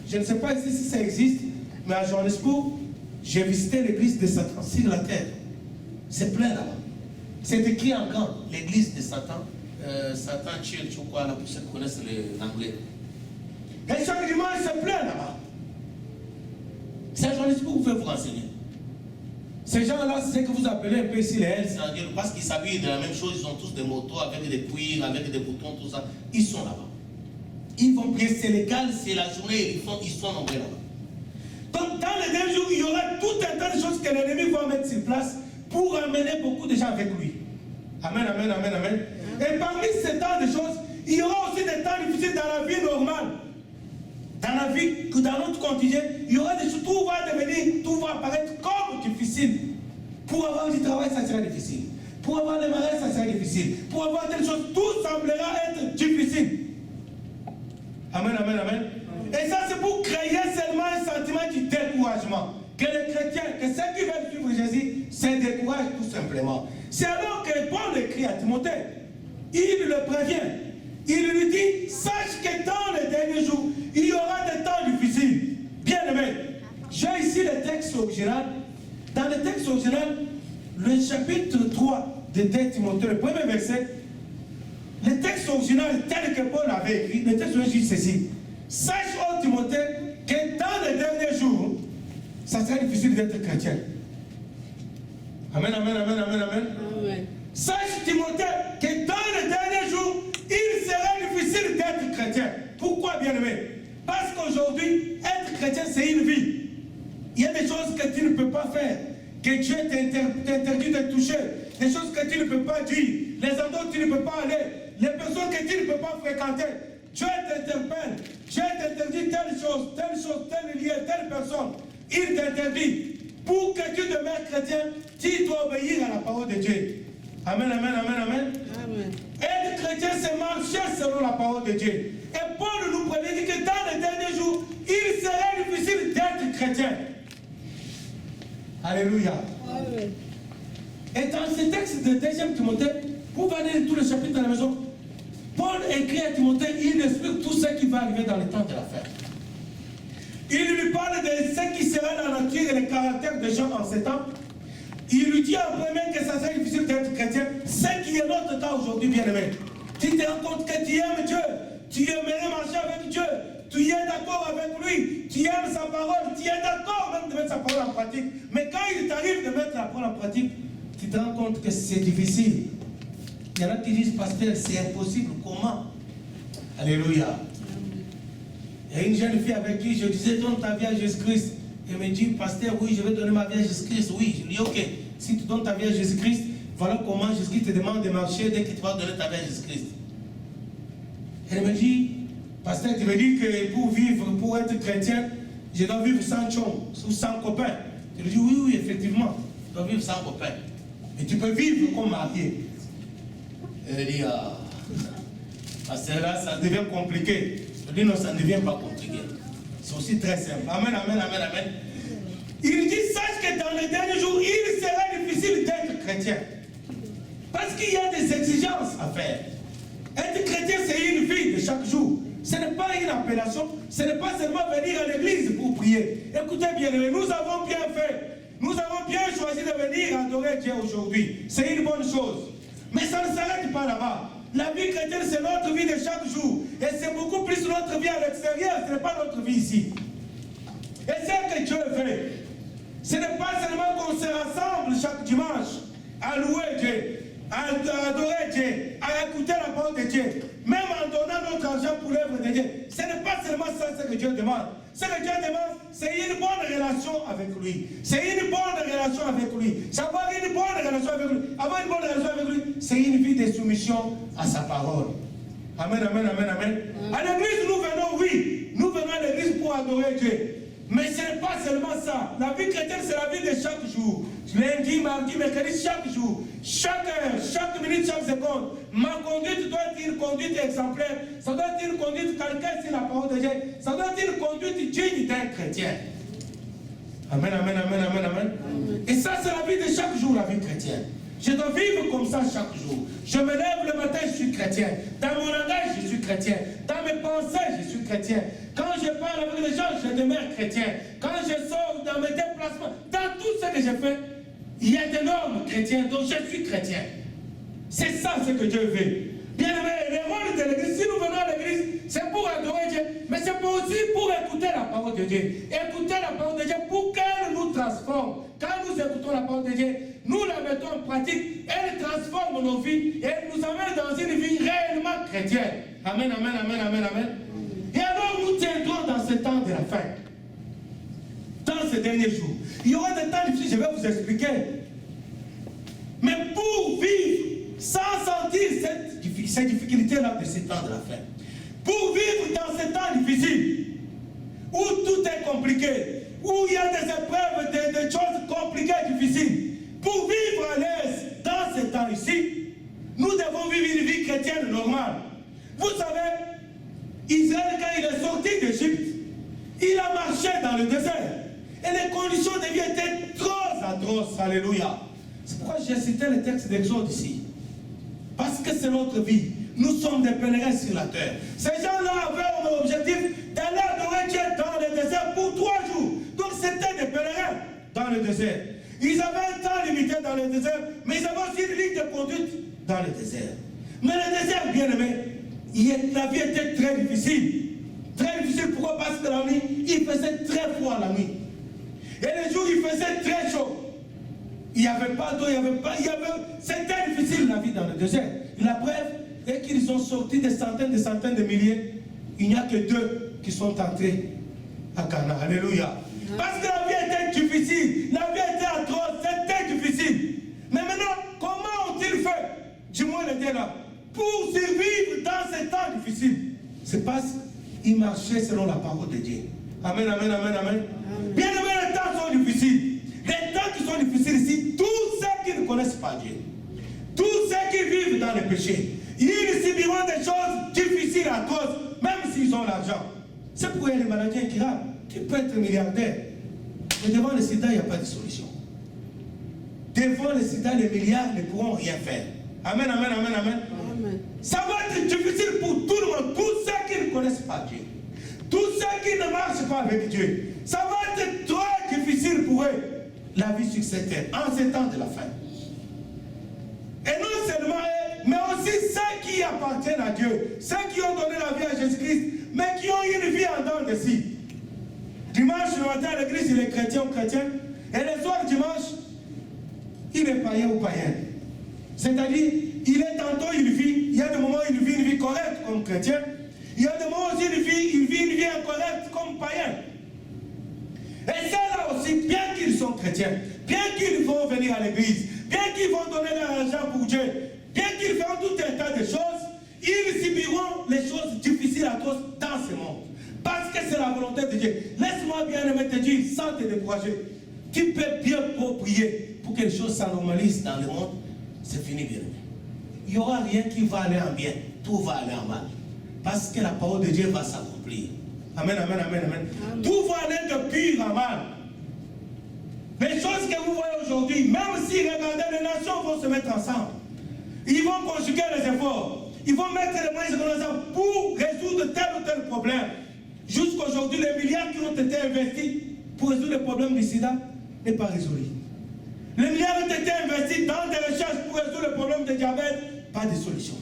Je ne sais pas ici si ça existe, mais à Johannesburg, j'ai visité l'église de Satan sur la terre. C'est plein là-bas. C'est écrit en grand, l'église de Satan. Satan Church ou quoi, là, pour ceux qui connaissent l'anglais. Et chaque dimanche, c'est plein là-bas. C'est à Johannesburg que vous pouvez vous renseigner. Ces gens-là, c'est ce que vous appelez un peu ici les Hells Angels, parce qu'ils s'habillent de la même chose, ils ont tous des motos avec des cuirs, avec des boutons, tout ça. Ils sont là-bas. Ils vont prier, c'est légal, c'est la journée, ils sont nombreux là-bas. Donc dans les derniers jours, il y aura tout un tas de choses que l'ennemi va mettre sur place pour amener beaucoup de gens avec lui. Amen, amen, amen, amen. Et parmi ces tas de choses, il y aura dans la vie normale, dans la vie, dans notre quotidien, il y aura des choses, tout va apparaître comme difficile. Pour avoir du travail, ça sera difficile. Pour avoir le mariage, ça sera difficile. Pour avoir telle chose, tout semblera être difficile. Amen, amen, amen. Et ça, c'est pour créer seulement un sentiment de découragement. Que les chrétiens, que ceux qui veulent suivre Jésus, se découragent tout simplement. C'est alors que Paul écrit à Timothée, il le prévient. Il lui dit, sache que dans les derniers jours, il y aura des temps difficiles. Bien aimé, j'ai ici le texte original. Dans le texte original, le chapitre 3 de 2 Timothée, le premier verset, le texte original tel que Paul avait écrit, le texte original dit ceci. Sache, ô Timothée, que dans les derniers jours, ça sera difficile d'être chrétien. Amen, amen, amen, amen, amen. Amen. Sache, Timothée, que dans les derniers jours, il sera difficile d'être chrétien. Pourquoi, bien-aimé? Parce qu'aujourd'hui, être chrétien, c'est une vie. Il y a des choses que tu ne peux pas faire, que Dieu t'interdit de toucher, des choses que tu ne peux pas dire, les endroits où tu ne peux pas aller, les personnes que tu ne peux pas fréquenter. Dieu t'interpelle, Dieu t'interdit telle chose, tel lieu, telle personne. Il t'interdit. Pour que tu demeures chrétien, tu dois obéir à la parole de Dieu. Amen, amen, amen, amen. Amen. Être chrétien, c'est marcher selon la parole de Dieu. Et Paul nous prévient que dans les derniers jours, il serait difficile d'être chrétien. Alléluia. Amen. Et dans ce texte de 2 Timothée, vous allez lire tout le chapitre à la maison. Paul écrit à Timothée, il explique tout ce qui va arriver dans le temps de la fin. Il lui parle de ce qui sera la nature et le caractère des gens en ces temps. Il lui dit en premier que ça serait difficile d'être chrétien, ce qui est notre cas aujourd'hui, bien-aimé. Tu te rends compte que tu aimes Dieu, tu aimerais marcher avec Dieu, tu es d'accord avec lui, tu aimes sa parole, tu es d'accord même de mettre sa parole en pratique. Mais quand il t'arrive de mettre la parole en pratique, tu te rends compte que c'est difficile. Il y en a qui disent, pasteur, c'est impossible, comment? Alléluia. Il y a une jeune fille avec qui je disais, donne ta vie à Jésus-Christ. Elle me dit, pasteur, oui, je vais donner ma vie à Jésus-Christ. Oui, je lui dis, ok, si tu donnes ta vie à Jésus-Christ, voilà comment Jésus-Christ te demande de marcher dès que tu vas donner ta vie à Jésus-Christ. Elle me dit, pasteur, tu me dis que pour vivre, pour être chrétien, je dois vivre sans chum, ou sans copain. Je lui dis, oui, oui, effectivement, tu dois vivre sans copain. Mais tu peux vivre comme marié. Elle dit, ah, pasteur, là, ça devient compliqué. Je dis, non, ça ne devient pas compliqué. C'est aussi très simple. Amen, amen, amen, amen. Il dit, sache que dans les derniers jours, il sera difficile d'être chrétien. Parce qu'il y a des exigences à faire. Être chrétien, c'est une vie de chaque jour. Ce n'est pas une appellation, ce n'est pas seulement venir à l'église pour prier. Écoutez bien, nous avons bien fait. Nous avons bien choisi de venir adorer Dieu aujourd'hui. C'est une bonne chose. Mais ça ne s'arrête pas là-bas. La vie chrétienne, c'est notre vie de chaque jour. Et c'est beaucoup plus notre vie à l'extérieur, ce n'est pas notre vie ici. Et c'est ce que Dieu fait. Ce n'est pas seulement qu'on se rassemble chaque dimanche à louer Dieu, à adorer Dieu, à écouter la parole de Dieu, même en donnant notre argent pour l'œuvre de Dieu. Ce n'est pas seulement ça ce que Dieu demande. Ce que Dieu demande, c'est une bonne relation avec lui. C'est une bonne relation avec lui. C'est avoir une bonne relation avec lui. Avoir une bonne relation avec lui, c'est une vie de soumission à sa parole. Amen, amen, amen, amen. À l'église, nous venons, oui. Nous venons à l'église pour adorer Dieu. Mais ce n'est pas seulement ça. La vie chrétienne, c'est la vie de chaque jour. Lundi, mardi, mercredi, chaque jour. Chaque heure, chaque minute, chaque seconde. Ma conduite doit être une conduite exemplaire. Ça doit être une conduite calquée sur la parole de Dieu. Ça doit être une conduite digne d'un chrétien. Amen, amen, amen, amen, amen. Et ça, c'est la vie de chaque jour, la vie chrétienne. Je dois vivre comme ça chaque jour. Je me lève le matin, je suis chrétien. Dans mon langage, je suis chrétien. Dans mes pensées, je suis chrétien. Quand je parle avec les gens, je demeure chrétien. Quand je sors dans mes déplacements, dans tout ce que je fais, il y a des normes chrétiennes, donc je suis chrétien. C'est ça ce que Dieu veut. Bien aimé, le rôle de l'église, si nous venons à l'église, c'est pour adorer Dieu, mais c'est aussi pour écouter la parole de Dieu. Écouter la parole de Dieu pour qu'elle nous transforme. Quand nous écoutons la parole de Dieu, nous la mettons en pratique, elle transforme nos vies et elle nous amène dans une vie réellement chrétienne. Amen, amen, amen, amen, amen. Et alors nous tiendrons dans ce temps de la fin. Dans ces derniers jours. Il y aura des temps difficiles, je vais vous expliquer. Mais pour vivre sans sentir cette difficulté-là de ces temps de la fin, pour vivre dans ces temps difficiles, où tout est compliqué, où il y a des épreuves, des choses compliquées, difficiles, pour vivre à l'aise dans ces temps ici, nous devons vivre une vie chrétienne normale. Vous savez, Israël, quand il est sorti d'Égypte, il a marché dans le désert. Et les conditions de vie étaient trop atroces. Alléluia. C'est pourquoi j'ai cité le texte d'Exode ici. Parce que c'est notre vie. Nous sommes des pèlerins sur la terre. Ces gens-là avaient un objectif d'aller adorer Dieu dans le désert pour 3 jours. Donc c'était des pèlerins dans le désert. Ils avaient un temps limité dans le désert, mais ils avaient aussi une ligne de conduite dans le désert. Mais le désert, bien aimé, la vie était très difficile. Très difficile, pourquoi? Parce que la nuit, il faisait très froid la nuit. Et les jours, il faisait très chaud. Il n'y avait pas d'eau, c'était difficile la vie dans le désert. La preuve est qu'ils sont sortis des centaines de milliers. Il n'y a que 2 qui sont entrés à Cana. Alléluia. Parce que la vie était difficile, la vie était atroce, c'était difficile. Mais maintenant, comment ont-ils fait? Dis-moi le Dieu là. Pour survivre dans ces temps difficiles, c'est parce qu'ils marchaient selon la parole de Dieu. Amen, amen, amen, amen. Bien aimé, les temps sont difficiles. Les temps qui sont difficiles ici, tous ceux qui ne connaissent pas Dieu, tous ceux qui vivent dans le péché, ils subiront des choses difficiles à cause, même s'ils ont l'argent. C'est pour les maladies incurables. Tu peux être milliardaire, mais devant le sida, il n'y a pas de solution. Devant le sida, les milliards ne pourront rien faire. Amen, amen, amen, amen. Amen. Ça va être difficile pour tout le monde, tous ceux qui ne connaissent pas Dieu, tous ceux qui ne marchent pas avec Dieu. Ça va être trop difficile pour eux, la vie sur cette terre, en ces temps de la fin. Et non seulement eux, mais aussi ceux qui appartiennent à Dieu, ceux qui ont donné la vie à Jésus-Christ, mais qui ont une vie en dehors de si. Dimanche, le matin, à l'église, il est chrétien ou chrétien, et le soir, dimanche, il est païen ou païen. C'est-à-dire, il est tantôt une vie, il y a des moments où il vit une vie correcte comme chrétien, il y a des moments où il vit une vie incorrecte comme païen. Et ça là aussi, bien qu'ils sont chrétiens, bien qu'ils vont venir à l'église, bien qu'ils vont donner leur argent pour Dieu, bien qu'ils feront tout un tas de choses, ils subiront les choses difficiles à tous dans ce monde. Parce que c'est la volonté de Dieu. Laisse-moi bien aimer te dire, sans te décourager, tu peux bien prier pour que les choses s'anormalisent dans le monde. C'est fini, bien aimé. Il n'y aura rien qui va aller en bien, tout va aller en mal. Parce que la parole de Dieu va s'accomplir. Amen, amen, amen, amen. Tout va aller de pire en mal. Les choses que vous voyez aujourd'hui, même si, regardez, les nations vont se mettre ensemble. Ils vont conjuguer les efforts. Ils vont mettre les moyens ensemble pour résoudre tel ou tel problème. Jusqu'aujourd'hui, les milliards qui ont été investis pour résoudre le problème du sida n'est pas résolu. Les milliards ont été investis dans des recherches pour résoudre le problème de diabète, pas de solution.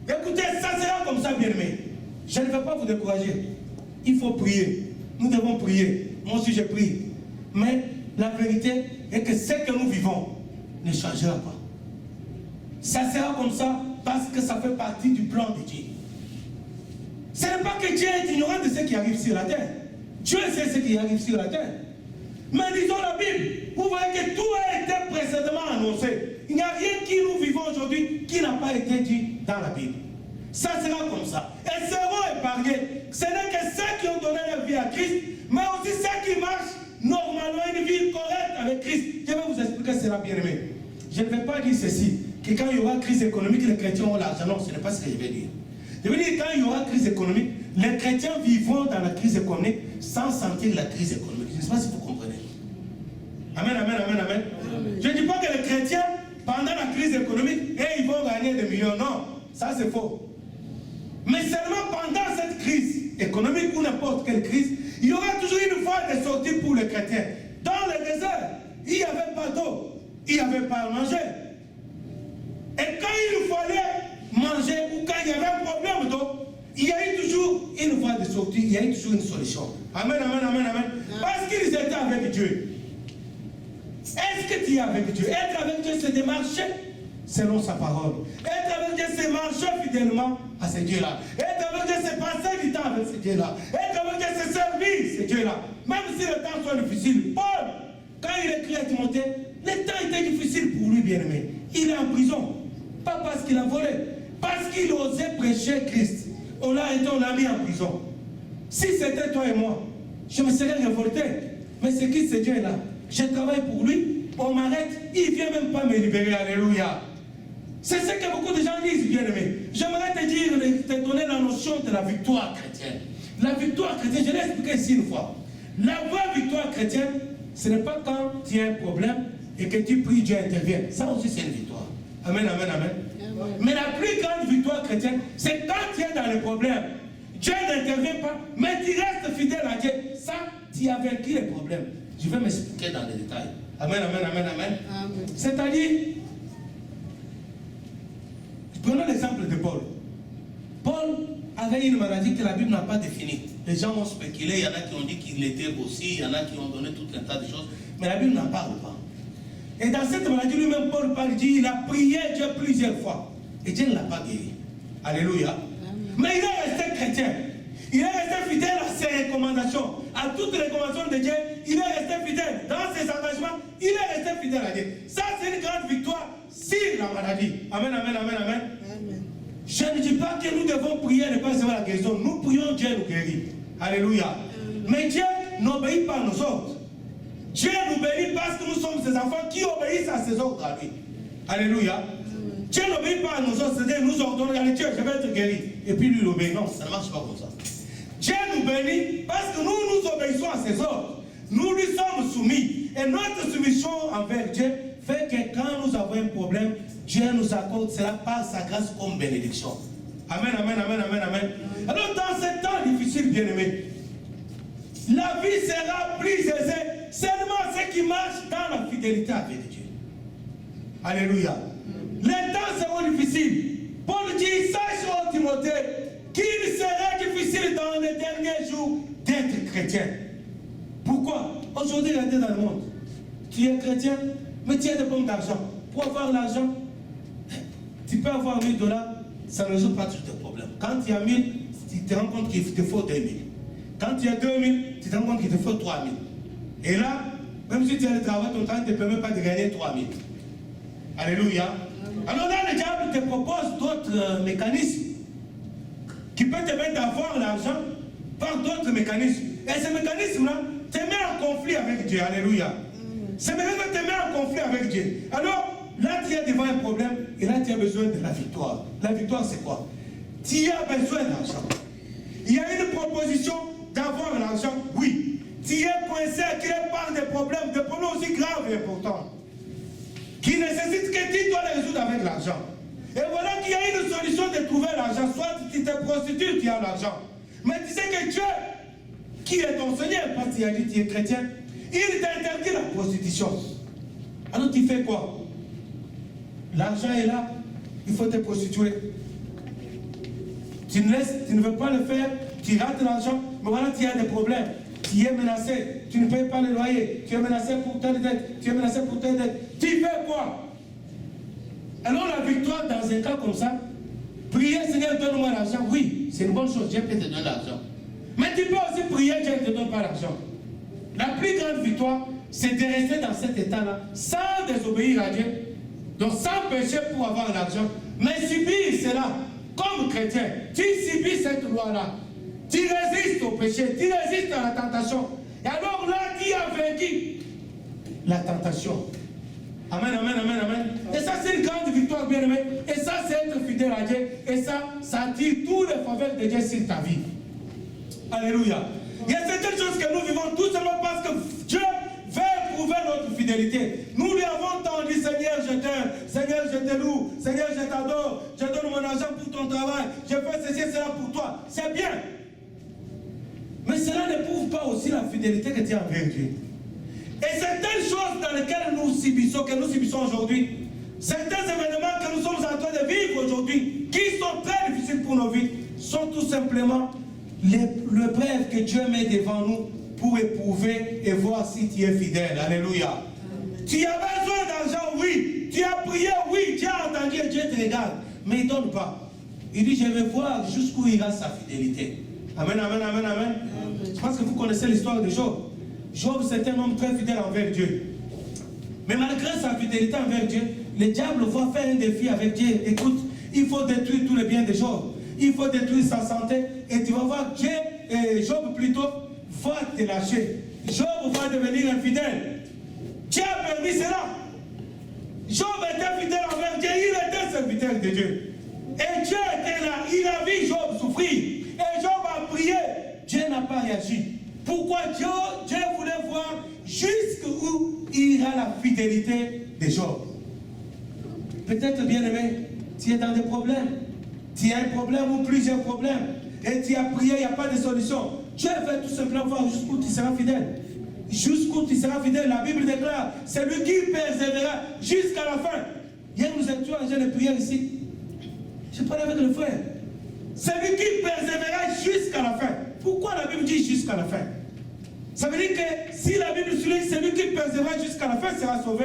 Écoutez, ça sera comme ça, bien aimé. Je ne vais pas vous décourager. Il faut prier. Nous devons prier. Moi aussi, je prie. Mais la vérité est que ce que nous vivons ne changera pas. Ça sera comme ça parce que ça fait partie du plan de Dieu. Ce n'est pas que Dieu est ignorant de ce qui arrive sur la terre. Dieu sait ce qui arrive sur la terre. Mais lisons la Bible. Vous voyez que tout a été précédemment annoncé. Il n'y a rien qui nous vivons aujourd'hui qui n'a pas été dit dans la Bible. Ça sera comme ça. Elles seront épargnées. Ce n'est que ceux qui ont donné leur vie à Christ, mais aussi ceux qui marchent normalement une vie correcte avec Christ. Je vais vous expliquer cela, bien aimé. Je ne vais pas dire ceci, que quand il y aura crise économique, les chrétiens ont l'argent. Non, ce n'est pas ce que je vais dire. Je veux dire, quand il y aura crise économique, les chrétiens vivront dans la crise économique sans sentir la crise économique. Je ne sais pas si vous comprenez. Amen, amen, amen, amen. Amen. Je ne dis pas que les chrétiens, pendant la crise économique, ils vont gagner des millions. Non, ça c'est faux. Mais seulement pendant cette crise économique ou n'importe quelle crise, il y aura toujours une voie de sortie pour les chrétiens. Dans le désert, il n'y avait pas d'eau, il n'y avait pas à manger. Et quand il fallait manger ou quand il y avait un problème d'eau, il y a eu toujours une voie de sortie, il y a eu toujours une solution. Amen, amen, amen, amen. Parce qu'ils étaient avec Dieu. Est-ce que tu es avec Dieu? Être avec Dieu, c'est de marcher selon sa parole. Être avec Dieu, c'est marcher fidèlement à ce Dieu-là. Être avec Dieu, c'est passer du temps avec ce Dieu-là. Être avec Dieu, c'est servir ce Dieu-là. Même si les temps sont difficiles. Paul, quand il écrit à Timothée, les temps étaient difficiles pour lui, bien-aimé. Il est en prison. Pas parce qu'il a volé, parce qu'il osait prêcher Christ. on l'a mis en prison. Si c'était toi et moi, je me serais révolté. Mais c'est qui ce Dieu là? Je travaille pour lui, on m'arrête, il ne vient même pas me libérer. Alléluia. C'est ce que beaucoup de gens disent, bien-aimé. J'aimerais te dire, te donner la notion de la victoire chrétienne. La victoire chrétienne, je l'ai expliqué ici une fois. La vraie victoire chrétienne, ce n'est pas quand tu as un problème et que tu pries, Dieu intervient. Ça aussi, c'est une victoire. Amen, amen, amen. Mais la plus grande victoire chrétienne, c'est quand tu es dans le problème. Dieu n'intervient pas, mais tu restes fidèle à Dieu. Ça, tu as vaincu les problèmes. Je vais m'expliquer dans les détails. Amen, amen, amen, amen. C'est-à-dire, prenons l'exemple de Paul. Paul avait une maladie que la Bible n'a pas définie. Les gens ont spéculé, il y en a qui ont dit qu'il était aussi, il y en a qui ont donné tout un tas de choses, mais la Bible n'en parle pas. Et dans cette maladie, lui-même, Paul parle, dit, il a prié Dieu plusieurs fois. Et Dieu ne l'a pas guéri. Alléluia. Amen. Mais il est resté chrétien. Il est resté fidèle à ses recommandations, à toutes les recommandations de Dieu. Il est resté fidèle dans ses engagements. Il est resté fidèle à Dieu. Ça, c'est une grande victoire sur la maladie. Amen, amen, amen, amen. Amen. Je ne dis pas que nous devons prier et ne pas recevoir la guérison. Nous prions, Dieu nous guérit. Alléluia. Amen. Mais Dieu n'obéit pas à nos ordres. Dieu nous bénit parce que nous sommes ses enfants qui obéissent à ses ordres à lui. Alléluia. Amen. Dieu n'obéit pas à nos ordres, c'est-à-dire nous ordonnons, allez Dieu, je vais te guérir. Et puis lui l'obéit. Non, ça ne marche pas comme ça. Dieu nous bénit parce que nous obéissons à ses ordres. Nous lui sommes soumis. Et notre soumission envers Dieu fait que quand nous avons un problème, Dieu nous accorde cela par sa grâce comme bénédiction. Amen, amen, amen, amen, amen. Alors dans ces temps difficiles, bien-aimés, la vie sera plus aisée seulement ceux qui marchent dans la fidélité avec Dieu. Alléluia. Les temps seront difficiles. Paul dit, sache au Timothée qu'il sera difficile dans les derniers jours d'être chrétien. Pourquoi? Aujourd'hui, regardez dans le monde. Tu es chrétien, mais tu as des pommes d'argent. Pour avoir l'argent, tu peux avoir $1000, ça ne résout pas tous tes problèmes. Quand tu as 1000, tu te rends compte qu'il te faut 2000. Quand tu as 2000, tu te rends compte qu'il te faut 3000. Et là, même si tu as le travail, ton travail ne te permet pas de gagner 3000. Alléluia. Alors là, le diable te propose d'autres mécanismes qui peuvent te permettre d'avoir l'argent par d'autres mécanismes. Et ces mécanismes-là te mettent en conflit avec Dieu. Alléluia. Ces mécanismes te mettent en conflit avec Dieu. Alors, là, tu es devant un problème et là, tu as besoin de la victoire. La victoire, c'est quoi? Tu as besoin d'argent. Il y a une proposition d'avoir l'argent, oui. Tu es coincé, tu es par des problèmes aussi graves et importants, qui nécessitent que tu dois les résoudre avec l'argent. Et voilà qu'il y a une solution de trouver l'argent. Soit tu te prostitues, tu as l'argent. Mais tu sais que Dieu, qui est ton Seigneur, parce qu'il a dit tu es chrétien, il t'interdit la prostitution. Alors tu fais quoi? L'argent est là, il faut te prostituer. Tu ne veux pas le faire, tu rates l'argent, mais voilà, tu as des problèmes. Tu es menacé, tu ne payes pas le loyer, tu es menacé pour telle dette, tu es menacé pour telle dette. Tu fais quoi? Alors la victoire dans un cas comme ça, prier Seigneur, donne-moi l'argent, oui, c'est une bonne chose, Dieu peut te donner l'argent. Mais tu peux aussi prier, Dieu ne te donne pas l'argent. La plus grande victoire, c'est de rester dans cet état-là, sans désobéir à Dieu, donc sans péché pour avoir l'argent, mais subir cela. Comme chrétien, tu subis cette loi-là. Tu résistes au péché, tu résistes à la tentation. Et alors là, tu as vaincu la tentation. Amen, amen, amen, amen. Et ça, c'est une grande victoire, bien-aimé. Et ça, c'est être fidèle à Dieu. Et ça attire tous les faveurs de Dieu sur ta vie. Alléluia. Il y a certaines choses que nous vivons tout simplement parce que Dieu veut prouver notre fidélité. Nous lui avons tant dit, Seigneur, je t'aime, Seigneur, je te loue, Seigneur, je t'adore, je donne mon argent pour ton travail, je fais ceci et cela pour toi. C'est bien. Mais cela ne prouve pas aussi la fidélité que tu as envers Dieu. Et certaines choses dans lesquelles nous subissons aujourd'hui, certains événements que nous sommes en train de vivre aujourd'hui, qui sont très difficiles pour nos vies, sont tout simplement l'épreuve que Dieu met devant nous pour éprouver et voir si tu es fidèle. Alléluia. Amen. Tu as besoin d'argent, oui. Tu as prié, oui. Tu as entendu et Dieu te regarde. Mais il ne donne pas. Il dit, je vais voir jusqu'où ira sa fidélité. Amen, amen, amen, amen. Amen. Je pense que vous connaissez l'histoire de Job. Job, c'est un homme très fidèle envers Dieu. Mais malgré sa fidélité envers Dieu, le diable va faire un défi avec Dieu. Écoute, il faut détruire tous les biens de Job. il faut détruire sa santé, et tu vas voir Job plutôt va te lâcher. Job va devenir infidèle. Dieu a permis cela. Job était fidèle envers Dieu, il était serviteur de Dieu. Et Dieu était là, il a vu Job souffrir. Et Job a prié, Dieu n'a pas réagi. Pourquoi Dieu voulait voir jusqu'où ira la fidélité de Job. Peut-être, bien-aimé, tu es dans des problèmes. Tu as un problème ou plusieurs problèmes. Et tu as prié, il n'y a pas de solution. Dieu veut tout simplement voir jusqu'où tu seras fidèle. Jusqu'où tu seras fidèle. La Bible déclare, c'est lui qui persévérera jusqu'à la fin. Hier, nous étions en jeûne de prière ici. Je parlais avec le frère. C'est lui qui persévérera jusqu'à la fin. Pourquoi la Bible dit jusqu'à la fin? Ça veut dire que si la Bible souligne celui qui persévérera jusqu'à la fin sera sauvé.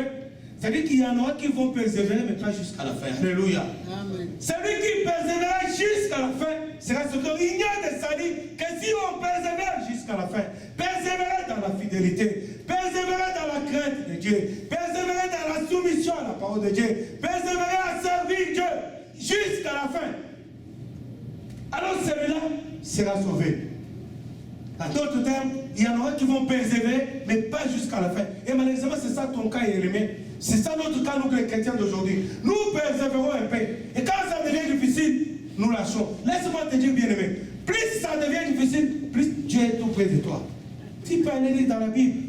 Ça veut dire qu'il y en aura qui vont persévérer, mais pas jusqu'à la fin. Alléluia. Amen. Celui qui persévérera jusqu'à la fin sera sauvé. Il n'y a de salut que si on persévère jusqu'à la fin. Persévérer dans la fidélité. Persévérer dans la crainte de Dieu. Persévérer dans la soumission à la parole de Dieu. Persévérer à servir Dieu jusqu'à la fin. Alors celui-là sera sauvé. En d'autres termes, il y en aura qui vont persévérer, mais pas jusqu'à la fin. Et malheureusement, c'est ça ton cas, Élémé. C'est ça notre cas, nous, les chrétiens d'aujourd'hui. Nous persévérons un peu. Et quand ça devient difficile, nous lâchons. Laisse-moi te dire, bien-aimé, plus ça devient difficile, plus Dieu est tout près de toi. Tu peux aller lire dans la Bible.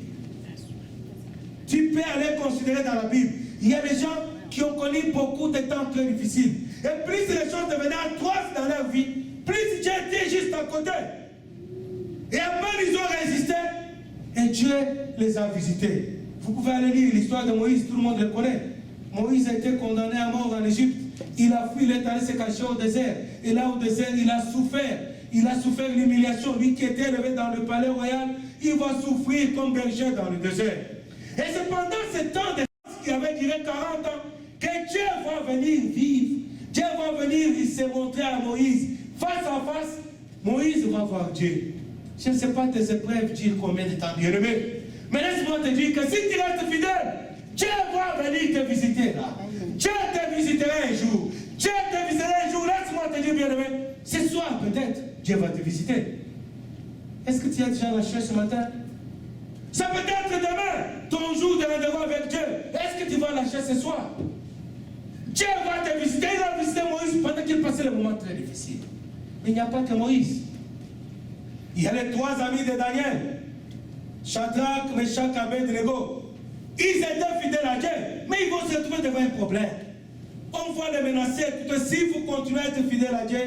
Tu peux aller considérer dans la Bible. Il y a des gens qui ont connu beaucoup de temps très difficiles. Et plus les choses devenaient atroces dans leur vie, plus Dieu était juste à côté. Et après, ils ont résisté et Dieu les a visités. Vous pouvez aller lire l'histoire de Moïse, tout le monde le connaît. Moïse a été condamné à mort en Égypte. Il a fui, il est allé se cacher au désert. Et là, au désert, il a souffert. Il a souffert l'humiliation. Lui qui était élevé dans le palais royal, il va souffrir comme berger dans le désert. Et c'est pendant ce temps de qui avait duré 40 ans que Dieu va venir vivre. Dieu va venir se montrer à Moïse. Face à face, Moïse va voir Dieu. Je ne sais pas tes épreuves dire combien de temps, bien-aimé. Mais laisse-moi te dire que si tu restes fidèle, Dieu va venir te visiter là. Dieu te visitera un jour. Dieu te visitera un jour. Laisse-moi te dire, bien-aimé, ce soir peut-être, Dieu va te visiter. Est-ce que tu as déjà lâché ce matin? Ça peut être demain, ton jour de rendez-vous avec Dieu. Est-ce que tu vas lâcher ce soir? Dieu va te visiter. Il a visité Moïse pendant qu'il passait le moment très difficile. Mais il n'y a pas que Moïse. Il y a les 3 amis de Daniel. Shadrach, Meshach, Abednego. Ils étaient fidèles à Dieu, mais ils vont se retrouver devant un problème. On va les menacer. Écoutez, si vous continuez à être fidèles à Dieu,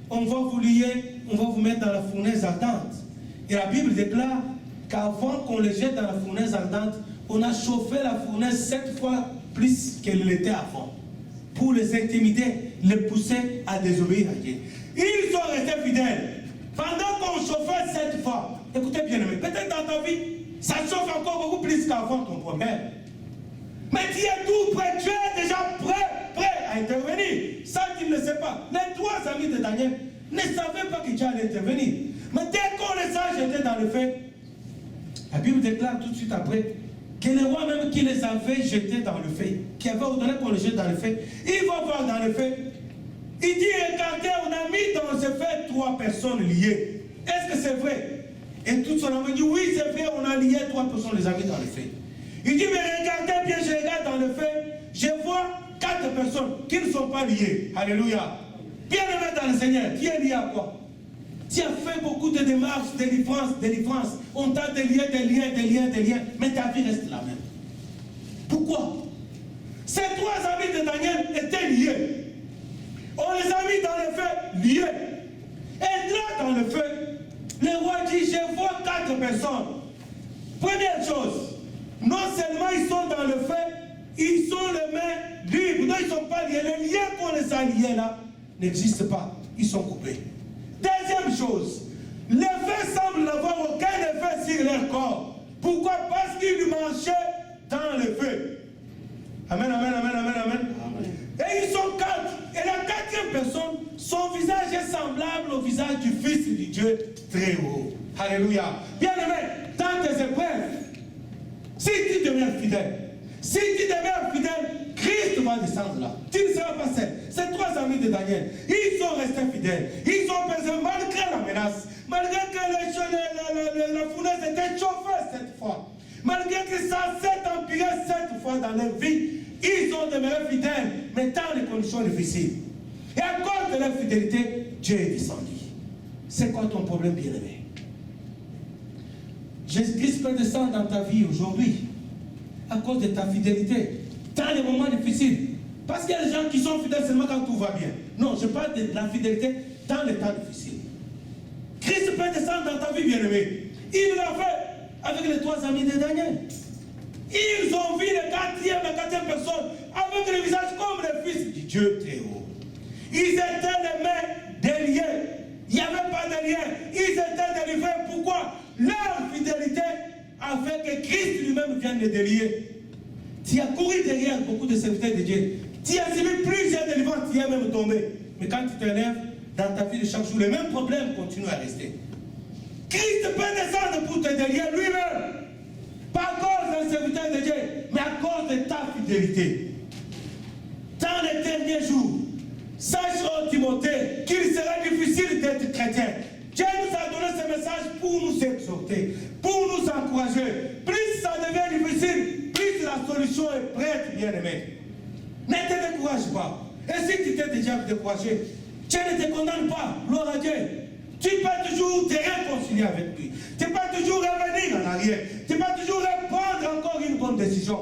on va vous lier, on va vous mettre dans la fournaise ardente. Et la Bible déclare qu'avant qu'on les jette dans la fournaise ardente, on a chauffé la fournaise 7 fois plus qu'elle l'était avant. Pour les intimider, les pousser à désobéir à Dieu. Ils sont restés fidèles. Pendant qu'on chauffait 7 fois, écoutez bien, peut-être dans ta vie, ça chauffe encore beaucoup plus qu'avant ton problème. Mais tu es tout prêt, tu es déjà prêt à intervenir. Ça, tu ne le sais pas. Les 3 amis de Daniel ne savaient pas que Dieu allait intervenir. Mais dès qu'on les a jetés dans le feu, la Bible déclare tout de suite après que les rois même qui les avaient jetés dans le feu, qui avaient ordonné qu'on les jette dans le feu, ils vont voir dans le feu. Il dit, regardez, on a mis dans ce feu 3 personnes liées. Est-ce que c'est vrai? Et tout son ami dit, oui, c'est vrai, on a lié 3 personnes, les a mis dans le feu. Il dit, mais regardez bien, je regarde dans le feu, je vois 4 personnes qui ne sont pas liées. Alléluia. Bien-aimé dans le Seigneur, qui est lié à quoi? Tu as fait beaucoup de démarches, délivrance. On t'a délié, des liens, mais ta vie reste la même. Pourquoi? Ces 3 amis de Daniel étaient liés. On les a mis dans le feu, liés. Et là, dans le feu, le roi dit, je vois 4 personnes. Première chose, non seulement ils sont dans le feu, ils sont les mains libres. Non, ils ne sont pas liés. Les liens qu'on les a liés là n'existent pas. Ils sont coupés. Deuxième chose, le feu semble n'avoir aucun effet sur leur corps. Pourquoi? Parce qu'ils marchaient dans le feu. Amen, amen, amen, amen, amen. Et ils sont 4. Et la 4e personne, son visage est semblable au visage du Fils du Dieu très haut. Alléluia. Bien-aimé, dans tes épreuves, si tu demeures fidèle, crie Christ va descendre là. Tu ne seras pas seul. Ces 3 amis de Daniel, ils sont restés fidèles. Ils ont pesé malgré la menace, malgré que la fournaise était chauffée cette fois, malgré que ça s'est empiré cette fois dans leur vie, ils ont demeuré fidèles, mais dans les conditions difficiles. Et à cause de leur fidélité, Dieu est descendu. C'est quoi ton problème, bien-aimé? Jésus-Christ peut descendre dans ta vie aujourd'hui à cause de ta fidélité, dans les moments difficiles. Parce qu'il y a des gens qui sont fidèles seulement quand tout va bien. Non, je parle de la fidélité dans les temps difficiles. Christ peut descendre dans ta vie, bien-aimé. Il l'a fait avec les 3 amis de Daniel. Ils ont vu la quatrième personne avec le visage comme le Fils du Dieu très haut. Ils étaient les mains déliées. Il n'y avait pas de lien. Ils étaient délivrés. Pourquoi? Leur fidélité a fait que Christ lui-même vienne les délier. Tu as couru derrière beaucoup de serviteurs de Dieu. Tu as suivi plusieurs délivrances, tu es même tombé. Mais quand tu te lèves dans ta vie de chaque jour, les mêmes problèmes continuent à rester. Christ peut descendre pour te délier lui-même. Pas à cause d'un serviteur de Dieu, mais à cause de ta fidélité. Dans les derniers jours, sache, ô Timothée, qu'il sera difficile d'être chrétien. Dieu nous a donné ce message pour nous exhorter, pour nous encourager. Plus ça devient difficile, plus la solution est prête, bien-aimé. Ne te décourage pas. Et si tu t'es déjà découragé, Dieu ne te condamne pas. Gloire à Dieu. Tu peux toujours te réconcilier avec lui. Tu peux toujours revenir en arrière. Tu peux toujours prendre encore une bonne décision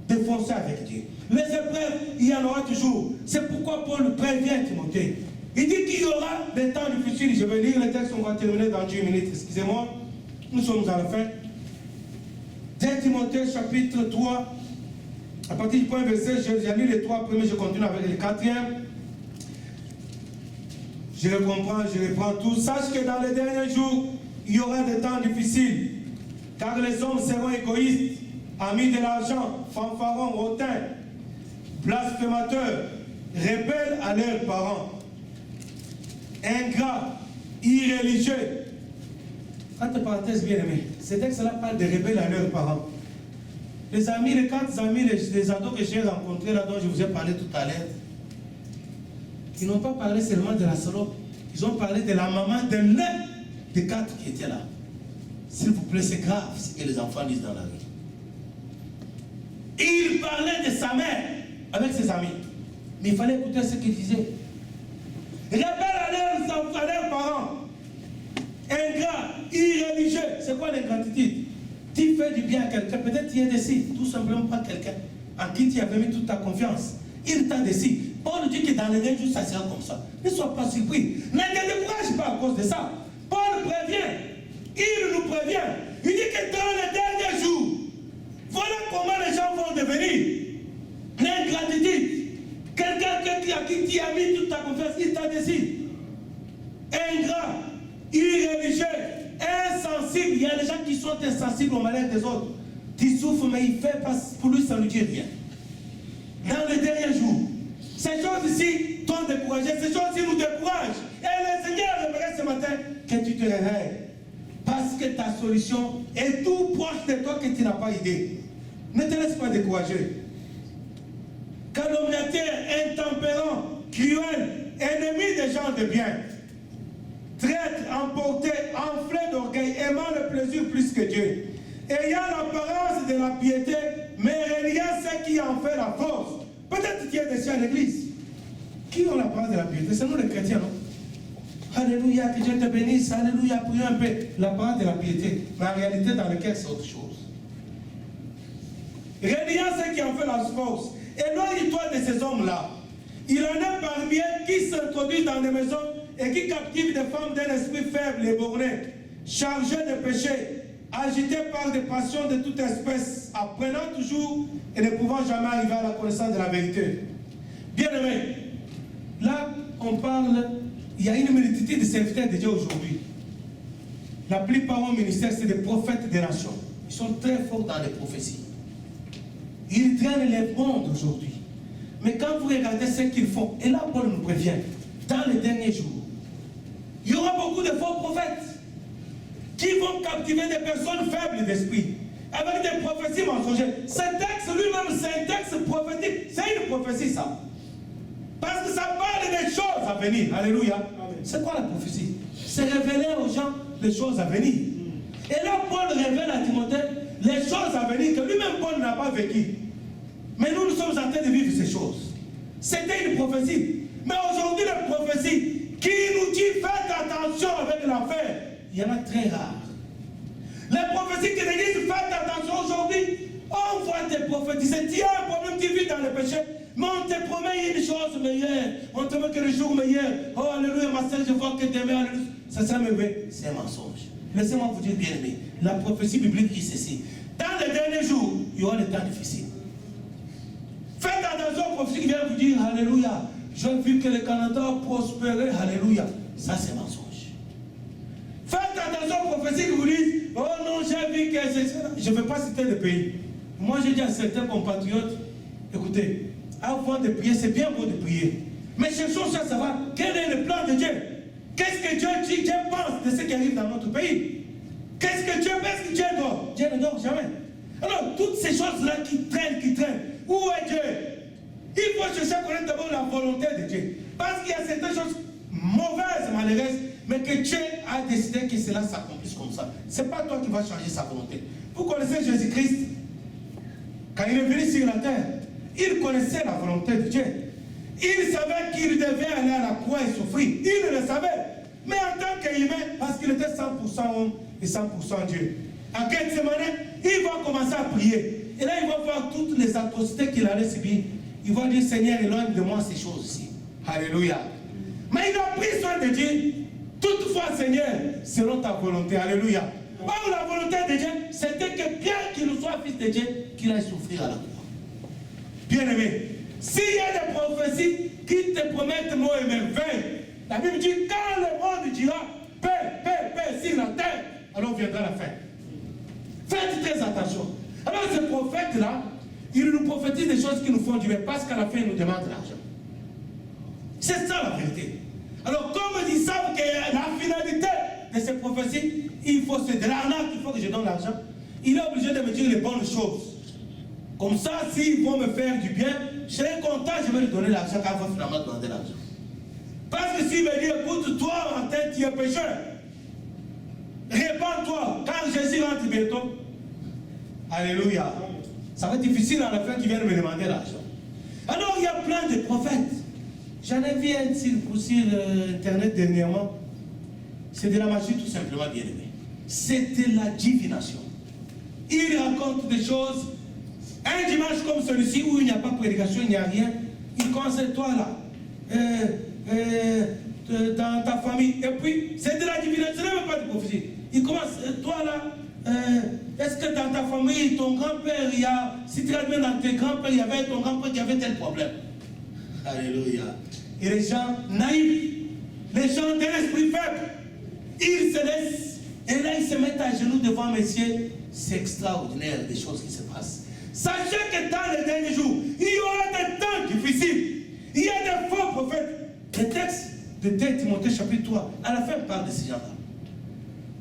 de foncer avec Dieu. Les épreuves, il y en aura toujours. C'est pourquoi Paul prévient Timothée. Il dit qu'il y aura des temps difficiles. Je vais lire le texte, on va terminer dans 10 minutes. Excusez-moi, nous sommes à la fin. 2 Timothée chapitre 3, à partir du point verset, j'ai lu les 3 premiers, je continue avec le 4e. Je le comprends, je reprends tout. Sache que dans les derniers jours, il y aura des temps difficiles, car les hommes seront égoïstes, amis de l'argent, fanfarons, hautains, blasphémateurs, rebelles à leurs parents, ingrats, irréligieux. Entre parenthèses, bien aimé, ce texte-là parle de rebelles à leurs parents. Les amis, les 4 amis, les ados que j'ai rencontrés là, dont je vous ai parlé tout à l'heure, ils n'ont pas parlé seulement de la salope, ils ont parlé de la maman de l'un des 4 qui étaient là. S'il vous plaît, c'est grave ce que les enfants disent dans la rue. Il parlait de sa mère avec ses amis. Mais il fallait écouter ce qu'il disait. Rebelles à leurs parents. Ingrats, irréligieux. C'est quoi l'ingratitude? Tu fais du bien à quelqu'un, peut-être tu es déçu, tout simplement pas quelqu'un en qui tu avais mis toute ta confiance. Il t'a déçu. Paul dit que dans les derniers jours, ça sera comme ça. Ne sois pas surpris. Ne te décourage pas à cause de ça. Paul prévient. Il nous prévient. Il dit que dans les derniers jours, voilà comment les gens vont devenir. L'ingratitude. Quelqu'un à qui tu as mis toute ta confiance, il t'a déçu. Ingrat, irréligieux, insensible. Il y a des gens qui sont insensibles au malheur des autres. Tu souffres, mais il fait pas pour lui, ça ne dit rien. Dans les derniers jours, ces choses ici t'ont découragé, ces choses-ci nous découragent. Et le Seigneur aimerait ce matin que tu te réveilles. Parce que ta solution est tout proche de toi que tu n'as pas idée. Ne te laisse pas décourager. Calomniateur, intempérant, cruel, ennemi des gens de bien, traître, emporté, enflé d'orgueil, aimant le plaisir plus que Dieu, ayant l'apparence de la piété, mais reliant ce qui en fait la force. Peut-être tu es déçu à l'église. Qui ont l'apparence de la piété? C'est nous les chrétiens, non? Alléluia, que Dieu te bénisse, alléluia, prions un peu. L'apparence de la piété. Mais en réalité, dans le cœur, c'est autre chose. Reliant ce qui en fait la force. Éloigne-toi de ces hommes-là. Il en a parmi eux qui s'introduisent dans des maisons et qui captivent des femmes d'un esprit faible et borné, chargées de péché, agitées par des passions de toute espèce, apprenant toujours et ne pouvant jamais arriver à la connaissance de la vérité. Bien-aimés, là, on parle, il y a une multitude de serviteurs de Dieu aujourd'hui. La plupart au ministère, c'est des prophètes des nations. Ils sont très forts dans les prophéties. Ils traînent les mondes aujourd'hui. Mais quand vous regardez ce qu'ils font, et là Paul nous prévient, dans les derniers jours, il y aura beaucoup de faux prophètes qui vont captiver des personnes faibles d'esprit, avec des prophéties mensongères. Ce texte lui-même, c'est un texte prophétique. C'est une prophétie, ça. Parce que ça parle des choses à venir. Alléluia. C'est quoi la prophétie? C'est révéler aux gens les choses à venir. Et là, Paul révèle à Timothée les choses à venir que lui-même Paul n'a pas vécu. Mais nous sommes en train de vivre ces choses. C'était une prophétie. Mais aujourd'hui, les prophéties qui nous dit faites attention avec l'affaire, il y en a très rares. Les prophéties qui nous disent faites attention aujourd'hui, on voit te prophétiser. Tu as un problème, tu vis dans le péché, mais on te promet une chose meilleure. On te met que le jour meilleur. Oh, alléluia, ma sœur, je vois que tu aimes, alléluia. Ça, ça me fait. C'est un mensonge. Laissez-moi vous dire, bien aimé, la prophétie biblique dit ceci. Dans les derniers jours, il y aura des temps difficiles. Faites attention aux prophéties qui viennent vous dire, alléluia, j'ai vu que le Canada prospérait, alléluia. Ça, c'est mensonge. Faites attention aux prophéties qui vous disent, oh non, j'ai vu que c'est ça. Je ne veux pas citer le pays. Moi, j'ai dit à certains compatriotes, écoutez, avant de prier, c'est bien beau de prier. Mais cherchons à savoir quel est le plan de Dieu. Qu'est-ce que Dieu dit, Dieu pense de ce qui arrive dans notre pays? Qu'est-ce que Dieu pense que Dieu dort? Dieu ne dort jamais. Alors, toutes ces choses-là qui traînent, où est Dieu? Il faut chercher à connaître d'abord la volonté de Dieu. Parce qu'il y a certaines choses mauvaises, malheureuses, mais que Dieu a décidé que cela s'accomplisse comme ça. Ce n'est pas toi qui vas changer sa volonté. Vous connaissez Jésus-Christ? Quand il est venu sur la terre, il connaissait la volonté de Dieu. Il savait qu'il devait aller à la croix et souffrir. Il le savait. Mais en tant qu'humain, parce qu'il était 100% homme et 100% Dieu. En Gethsémani, il va commencer à prier. Et là, il va voir toutes les atrocités qu'il allait subir. Il va dire, Seigneur, éloigne de moi ces choses-ci. Alléluia. Mais il a pris soin de Dieu. Toutefois, Seigneur, selon ta volonté. Alléluia. Or, la volonté de Dieu, c'était que bien qu'il soit fils de Dieu, qu'il aille souffrir à la croix. Bien aimé, s'il y a des prophéties qui te promettent mot et merveille, la Bible dit, quand le monde dira paix, paix, paix sur la terre, alors viendra la fin. Faites très attention. Alors ce prophète-là, il nous prophétise des choses qui nous font du bien, parce qu'à la fin, il nous demande de l'argent. C'est ça la vérité. Alors comme ils savent que la finalité de ces prophéties, il faut c'est de l'arnaque, il faut que je donne l'argent, il est obligé de me dire les bonnes choses. Comme ça, s'ils vont me faire du bien, je serai content, je vais lui donner l'argent quand il va finalement demander l'argent. Parce que s'il me dit, écoute, toi en tête, tu es pécheur. Répands-toi. Quand Jésus rentre bientôt, alléluia, ça va être difficile à la fin qu'il vienne me demander l'argent. Alors il y a plein de prophètes. J'en ai vu un sur Internet dernièrement. C'est de la magie tout simplement, bien aimé. C'est de la divination. Il raconte des choses. Un dimanche comme celui-ci où il n'y a pas de prédication, il n'y a rien. Il conseille toi là. Dans ta famille. Et puis, c'est de la divination, ce n'est même pas de prophétie. Il commence, toi là, est-ce que dans ta famille, ton grand-père, si tu regardes bien dans tes grands-pères, il y avait ton grand-père qui avait tel problème. Alléluia. Et les gens naïfs, les gens de l'esprit faible, ils se laissent, et là ils se mettent à genoux devant Messieurs. C'est extraordinaire des choses qui se passent. Sachez que dans les derniers jours, il y aura des temps difficiles. Il y a des faux prophètes. Le texte de 2 Timothée chapitre 3, à la fin, parle de ces gens-là.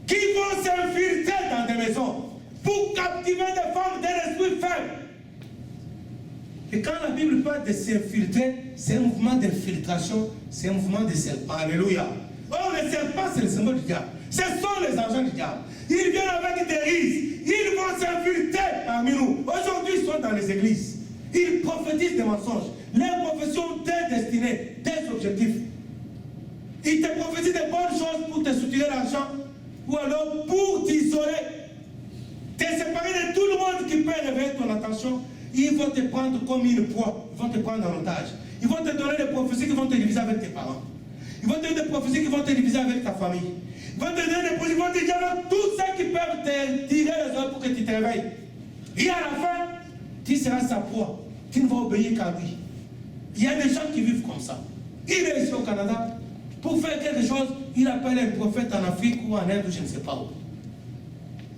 Qui vont s'infiltrer dans des maisons pour captiver des femmes d'un esprit faible. Et quand la Bible parle de s'infiltrer, c'est un mouvement d'infiltration, c'est un mouvement de serpent. Alléluia. Or, le serpent, c'est le symbole du diable. Ce sont les agents du diable. Ils viennent avec des rises. Ils vont s'infiltrer parmi nous. Aujourd'hui, ils sont dans les églises. Ils prophétisent des mensonges. Les prophéties ont des destinées, des objectifs. Ils te prophétisent des bonnes choses pour te soutirer l'argent ou alors pour t'isoler, te séparer de tout le monde qui peut réveiller ton attention. Ils vont te prendre comme une proie. Ils vont te prendre en otage. Ils vont te donner des prophéties qui vont te diviser avec tes parents. Ils vont te donner des prophéties qui vont te diviser avec ta famille. Ils vont te donner des prophéties qui vont te dire tout ça qui peuvent te tirer les autres pour que tu te réveilles. Et à la fin, tu seras sa proie. Tu ne vas obéir qu'à lui. Il y a des gens qui vivent comme ça. Il est ici au Canada. Pour faire quelque chose, il appelle un prophète en Afrique ou en Inde ou je ne sais pas où.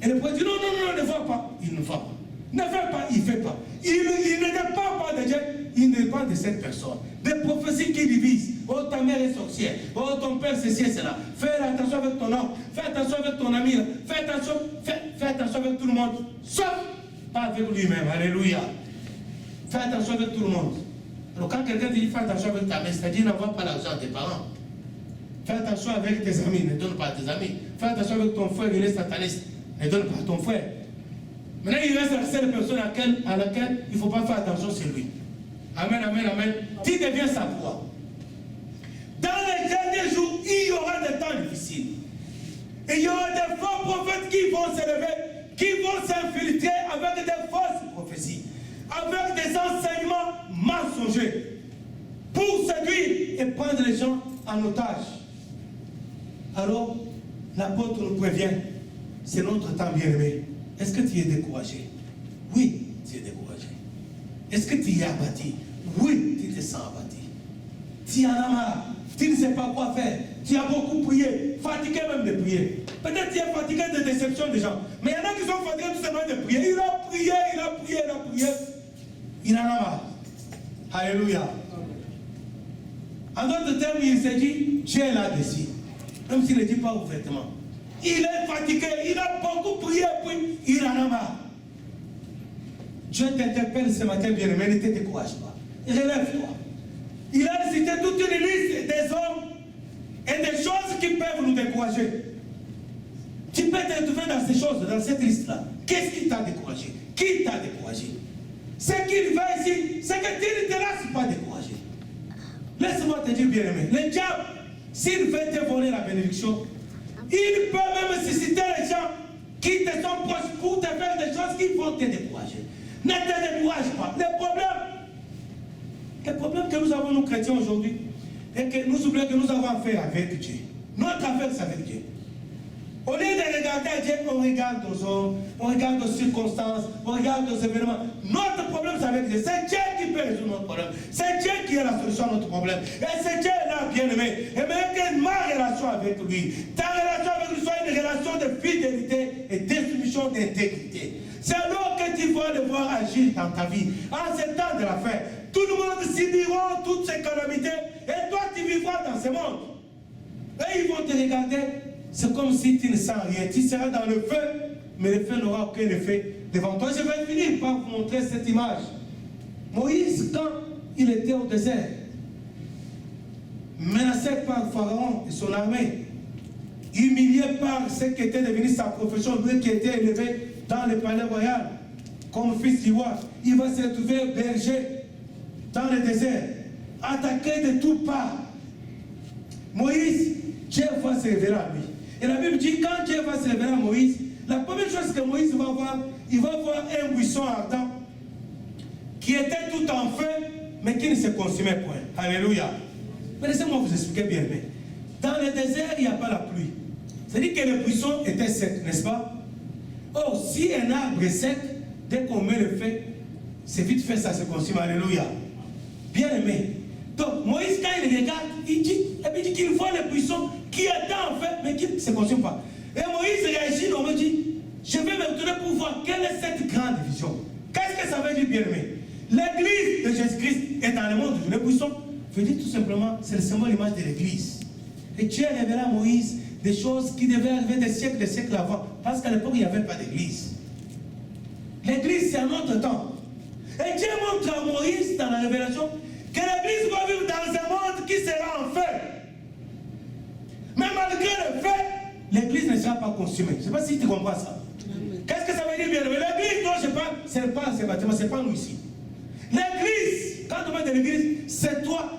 Et le prophète dit non, non, non, ne va pas. Il ne va pas. Ne fait pas, il ne fait pas. Il ne dépend pas de Dieu, il dépend de cette personne. Des prophéties qui divisent. Oh, ta mère est sorcière. Oh, ton père, ceci et cela. Fais attention avec ton homme. Fais attention avec ton ami. Fais attention avec tout tout le monde, sauf pas avec lui-même. Alléluia. Fais attention avec tout le monde. Alors quand quelqu'un te dit fais attention avec ta mère, c'est-à-dire n'envoie pas l'argent à tes parents. Fais attention avec tes amis, ne donne pas à tes amis. Fais attention avec ton frère, il est sataniste, ne donne pas à ton frère. Maintenant, il reste la seule personne à laquelle il ne faut pas faire attention, c'est lui. Amen, amen, amen. Tu deviens sa proie. Dans les derniers jours, il y aura des temps difficiles. Et il y aura des faux prophètes qui vont se lever, qui vont s'infiltrer avec des fausses prophéties, avec des enseignements mensongers, pour séduire et prendre les gens en otage. Alors, l'apôtre nous prévient, c'est notre temps bien-aimé. Est-ce que tu es découragé? Oui, tu es découragé. Est-ce que tu es abattu? Oui, tu te sens abattu. Tu en as marre, tu ne sais pas quoi faire. Tu as beaucoup prié, fatigué même de prier. Peut-être tu es fatigué de déception des gens. Mais il y en a qui sont fatigués tout simplement de prier. Il a prié, il a prié, il a prié. Il en a marre. Alléluia. En d'autres termes, il s'est dit, Dieu est là-dessus. Même s'il ne le dit pas ouvertement. Il est fatigué, il a beaucoup prié, puis il en a marre. Dieu t'interpelle ce matin, bien-aimé, ne te décourage pas. Relève-toi. Il a cité toute une liste des hommes et des choses qui peuvent nous décourager. Tu peux te retrouver dans ces choses, dans cette liste-là. Qu'est-ce qui t'a découragé? Qui t'a découragé? Ce qu'il veut ici, c'est que tu ne te laisses pas décourager. Laisse-moi te dire, bien-aimé, le diable, s'il veut te voler la bénédiction, il peut même susciter les gens qui te sont proches pour te faire des choses qui vont te décourager. Ne te décourage pas. Le problème que nous avons, nous chrétiens, aujourd'hui, est que nous oublions que nous avons affaire avec Dieu. Notre affaire, c'est avec Dieu. Au lieu de regarder à Dieu, on regarde aux hommes, on regarde aux circonstances, on regarde aux événements. Notre problème, c'est avec Dieu. C'est Dieu qui peut résoudre notre problème. C'est Dieu qui est la solution à notre problème. Et c'est Dieu là, bien-aimé. Et même que ma relation avec lui, ta relation avec lui soit une relation de fidélité et d'insoumission, d'intégrité. C'est alors que tu vas le voir agir dans ta vie. En ce temps de la fin, tout le monde subira toutes ces calamités et toi, tu vivras dans ce monde. Et ils vont te regarder. C'est comme si tu ne sens rien. Tu seras dans le feu, mais le feu n'aura aucun effet devant toi. Je vais finir par vous montrer cette image. Moïse, quand il était au désert, menacé par Pharaon et son armée, humilié par ce qui était devenu sa profession, lui qui était élevé dans le palais royal, comme fils du roi, il va se retrouver berger dans le désert, attaqué de toutes parts. Moïse, Dieu va se révéler à lui. Et la Bible dit, quand Dieu va se révéler à Moïse, la première chose que Moïse va voir, il va voir un buisson ardent qui était tout en feu, mais qui ne se consumait point. Alléluia. Mais laissez-moi vous expliquer bien. Dans le désert, il n'y a pas la pluie. C'est-à-dire que le buisson était sec, n'est-ce pas? Or, si un arbre est sec, dès qu'on met le feu, c'est vite fait, ça se consume. Alléluia. Bien aimé. Donc, Moïse, quand il regarde, il dit qu'il voit le buisson qui est en fait, mais qui ne se consume pas. Et Moïse réagit, on me dit, je vais me retourner pour voir quelle est cette grande vision. Qu'est-ce que ça veut dire, bien aimé? L'église de Jésus-Christ est dans le monde. Le buisson veut dire tout simplement, c'est le symbole, l'image de l'église. Et Dieu révélera à Moïse des choses qui devaient arriver des siècles avant. Parce qu'à l'époque, il n'y avait pas d'église. L'église, c'est un autre temps. Et Dieu montre à Moïse dans la révélation que l'église va vivre dans un monde qui sera en feu. Mais malgré le feu, l'église ne sera pas consumée. Je ne sais pas si tu comprends ça. Qu'est-ce que ça veut dire, bien aimé? L'église dont je parle, ce n'est pas ces bâtiments, ce n'est pas nous ici. L'église, quand on parle de l'église, c'est toi,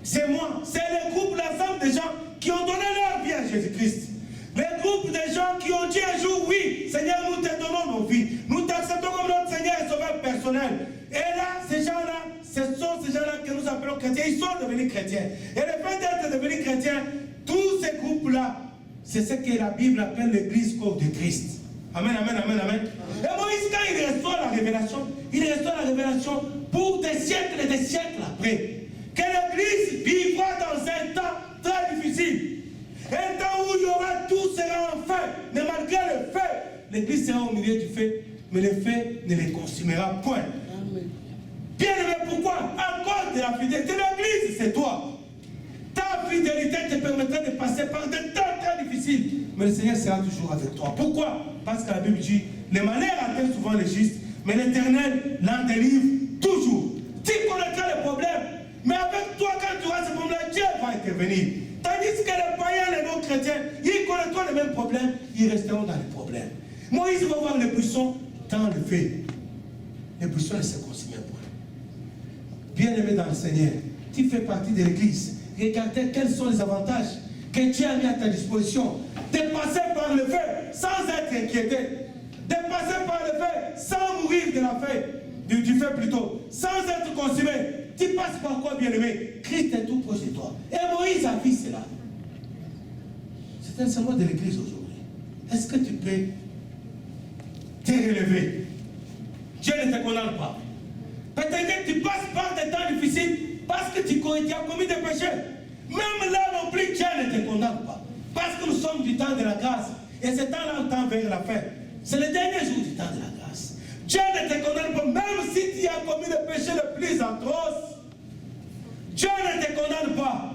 c'est moi, c'est le groupe, l'ensemble des gens qui ont donné leur vie à Jésus-Christ. Le groupe des gens qui ont dit un jour, oui, Seigneur, nous te donnons nos vies. Nous t'acceptons comme notre Seigneur et Sauveur personnel. Et là, ces gens-là, ce sont ces gens-là que nous appelons chrétiens. Ils sont devenus chrétiens. Et le fait d'être devenus chrétiens, tous ces groupes-là, c'est ce que la Bible appelle l'église corps de Christ. Amen, amen, amen, amen. Et Moïse, quand il restaure la révélation, il restaure la révélation pour des siècles et des siècles après. Que l'église vivra dans un temps très difficile. Un temps où il y aura tout sera en feu. Mais malgré le feu, l'église sera au milieu du feu, mais le feu ne les consumera point. Amen. Bien aimé, pourquoi? À cause de la fidélité de l'église, c'est toi. Ta fidélité te permettra de passer par des temps très difficiles. Mais le Seigneur sera toujours avec toi. Pourquoi? Parce que la Bible dit, Les malheurs atteignent souvent les justes, mais l'Éternel l'en délivre toujours. Tu connaîtras les problèmes, mais avec toi, quand tu auras ces problèmes, Dieu va intervenir. Tandis que les païens, les non-chrétiens, ils connaîtront les mêmes problèmes, ils resteront dans les problèmes. Moïse va voir les buissons dans le feu. Les buissons ne se consomment point. Bien-aimé dans le Seigneur, tu fais partie de l'Église. Regardez quels sont les avantages que Dieu a mis à ta disposition. De passer par le feu sans être inquiété. De passer par le feu sans mourir de la faim. Du feu plutôt. Sans être consumé. Tu passes par quoi, bien-aimé? Christ est tout proche de toi. Et Moïse a vu cela. C'est un symbole de l'Église aujourd'hui. Est-ce que tu peux te relever? Dieu ne te condamne pas. Peut-être que tu passes par des temps difficiles parce que tu as commis des péchés. Même là non plus, Dieu ne te condamne pas. Parce que nous sommes du temps de la grâce. Et ce temps-là, on tend vers la fin. C'est le dernier jour du temps de la grâce. Dieu ne te condamne pas, même si tu as commis le péché le plus atroce. Dieu ne te condamne pas.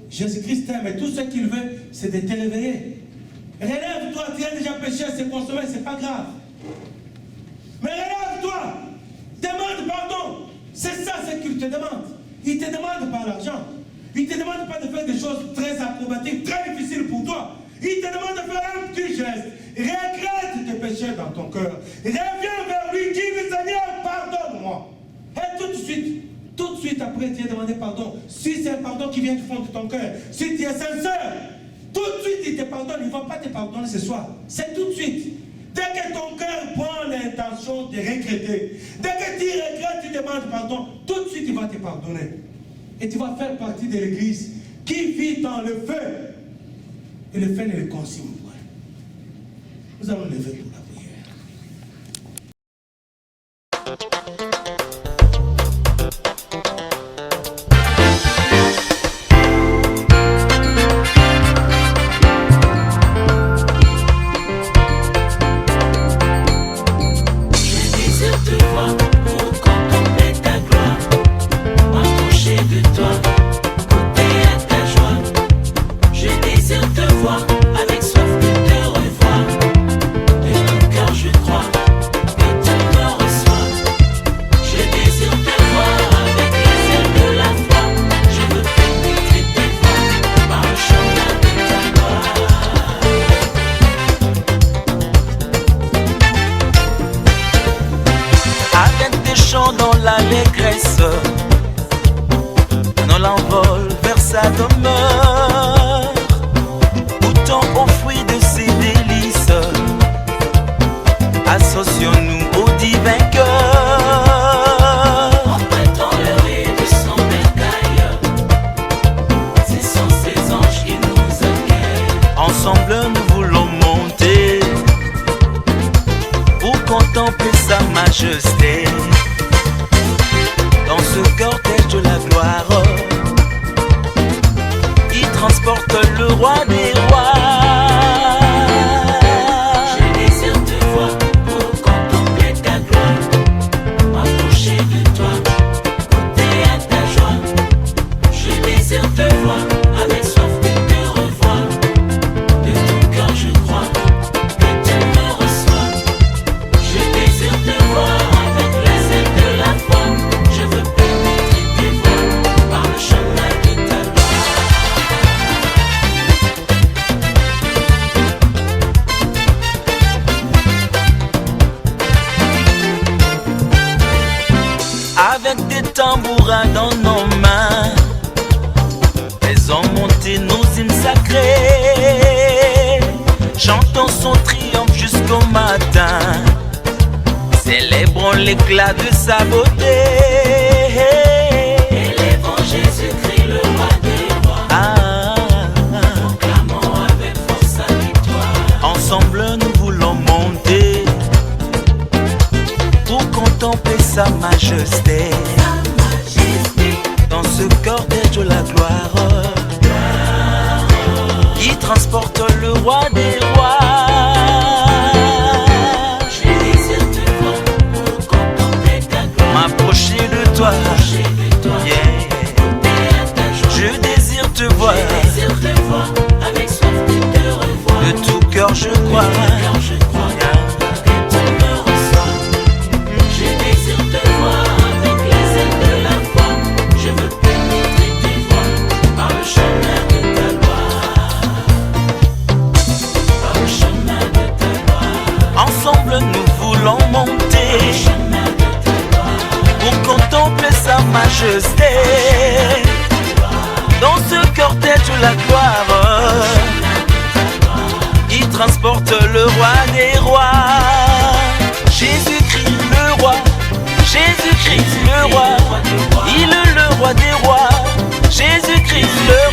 Jésus-Christ t'aime et tout ce qu'il veut, c'est de te réveiller. Relève-toi, tu as déjà péché, c'est consommé, c'est pas grave. Mais relève-toi, demande pardon. C'est ça ce qu'il te demande. Il ne te demande pas l'argent. Il ne te demande pas de faire des choses très acrobatiques, très difficiles pour toi. Il te demande de faire un petit geste. Regrette tes péchés dans ton cœur. Reviens vers lui, dis-lui, Seigneur, pardonne-moi. Et tout de suite après, tu as demandé pardon. Si c'est un pardon qui vient du fond de ton cœur, si tu es sincère, tout de suite il te pardonne. Il ne va pas te pardonner ce soir. C'est tout de suite. Dès que ton cœur prend l'intention de regretter, dès que tu regrettes, tu demandes pardon, tout de suite il va te pardonner. Et tu vas faire partie de l'Église qui vit dans le feu. Et le feu ne le consume point. Nous allons lever pour la prière. Avec soif de te revoir, de tout cœur je crois. l'allégresse, nous l'envole vers sa demeure, goûtons au fruit de ses délices, associons-nous au divin cœur. Empruntons le riz de son bercail, ce sont ses anges qui nous accueillent. Ensemble nous voulons monter pour contempler sa majesté. Dans ce cortège de la gloire, il transporte le roi des rois. Je désire te voir pour contempler ta gloire, m'approcher de toi, goûter à ta joie. Je désire te voir avec soif de te revoir. De tout cœur je crois que tu me reçois. Je désire te voir avec les ailes de la foi. Je veux pénétrer tes voies par le chemin de ta gloire. Avec des tambourins dans nos mains, faisons monter nos hymnes sacrés, chantons son triomphe jusqu'au matin, célébrons l'éclat de sa beauté. Élevons Jésus-Christ, le roi des rois. Proclamons avec force sa victoire. Ensemble nous voulons monter pour contempler sa majesté. Sa majesté, Dans ce cortège de la gloire, qui transporte le roi des rois. je désire te voir pour contempler ta gloire. M'approcher de toi, Approcher de toi, yeah. goûter à ta joie. Je désire te voir, Je désire te voir avec soif de te revoir. de tout cœur je crois, De tout cœur je crois que tu me majesté. Dans ce cortège de la gloire, il transporte le roi des rois. Jésus-Christ le roi, Jésus-Christ le roi, il est le roi des rois. Jésus-Christ le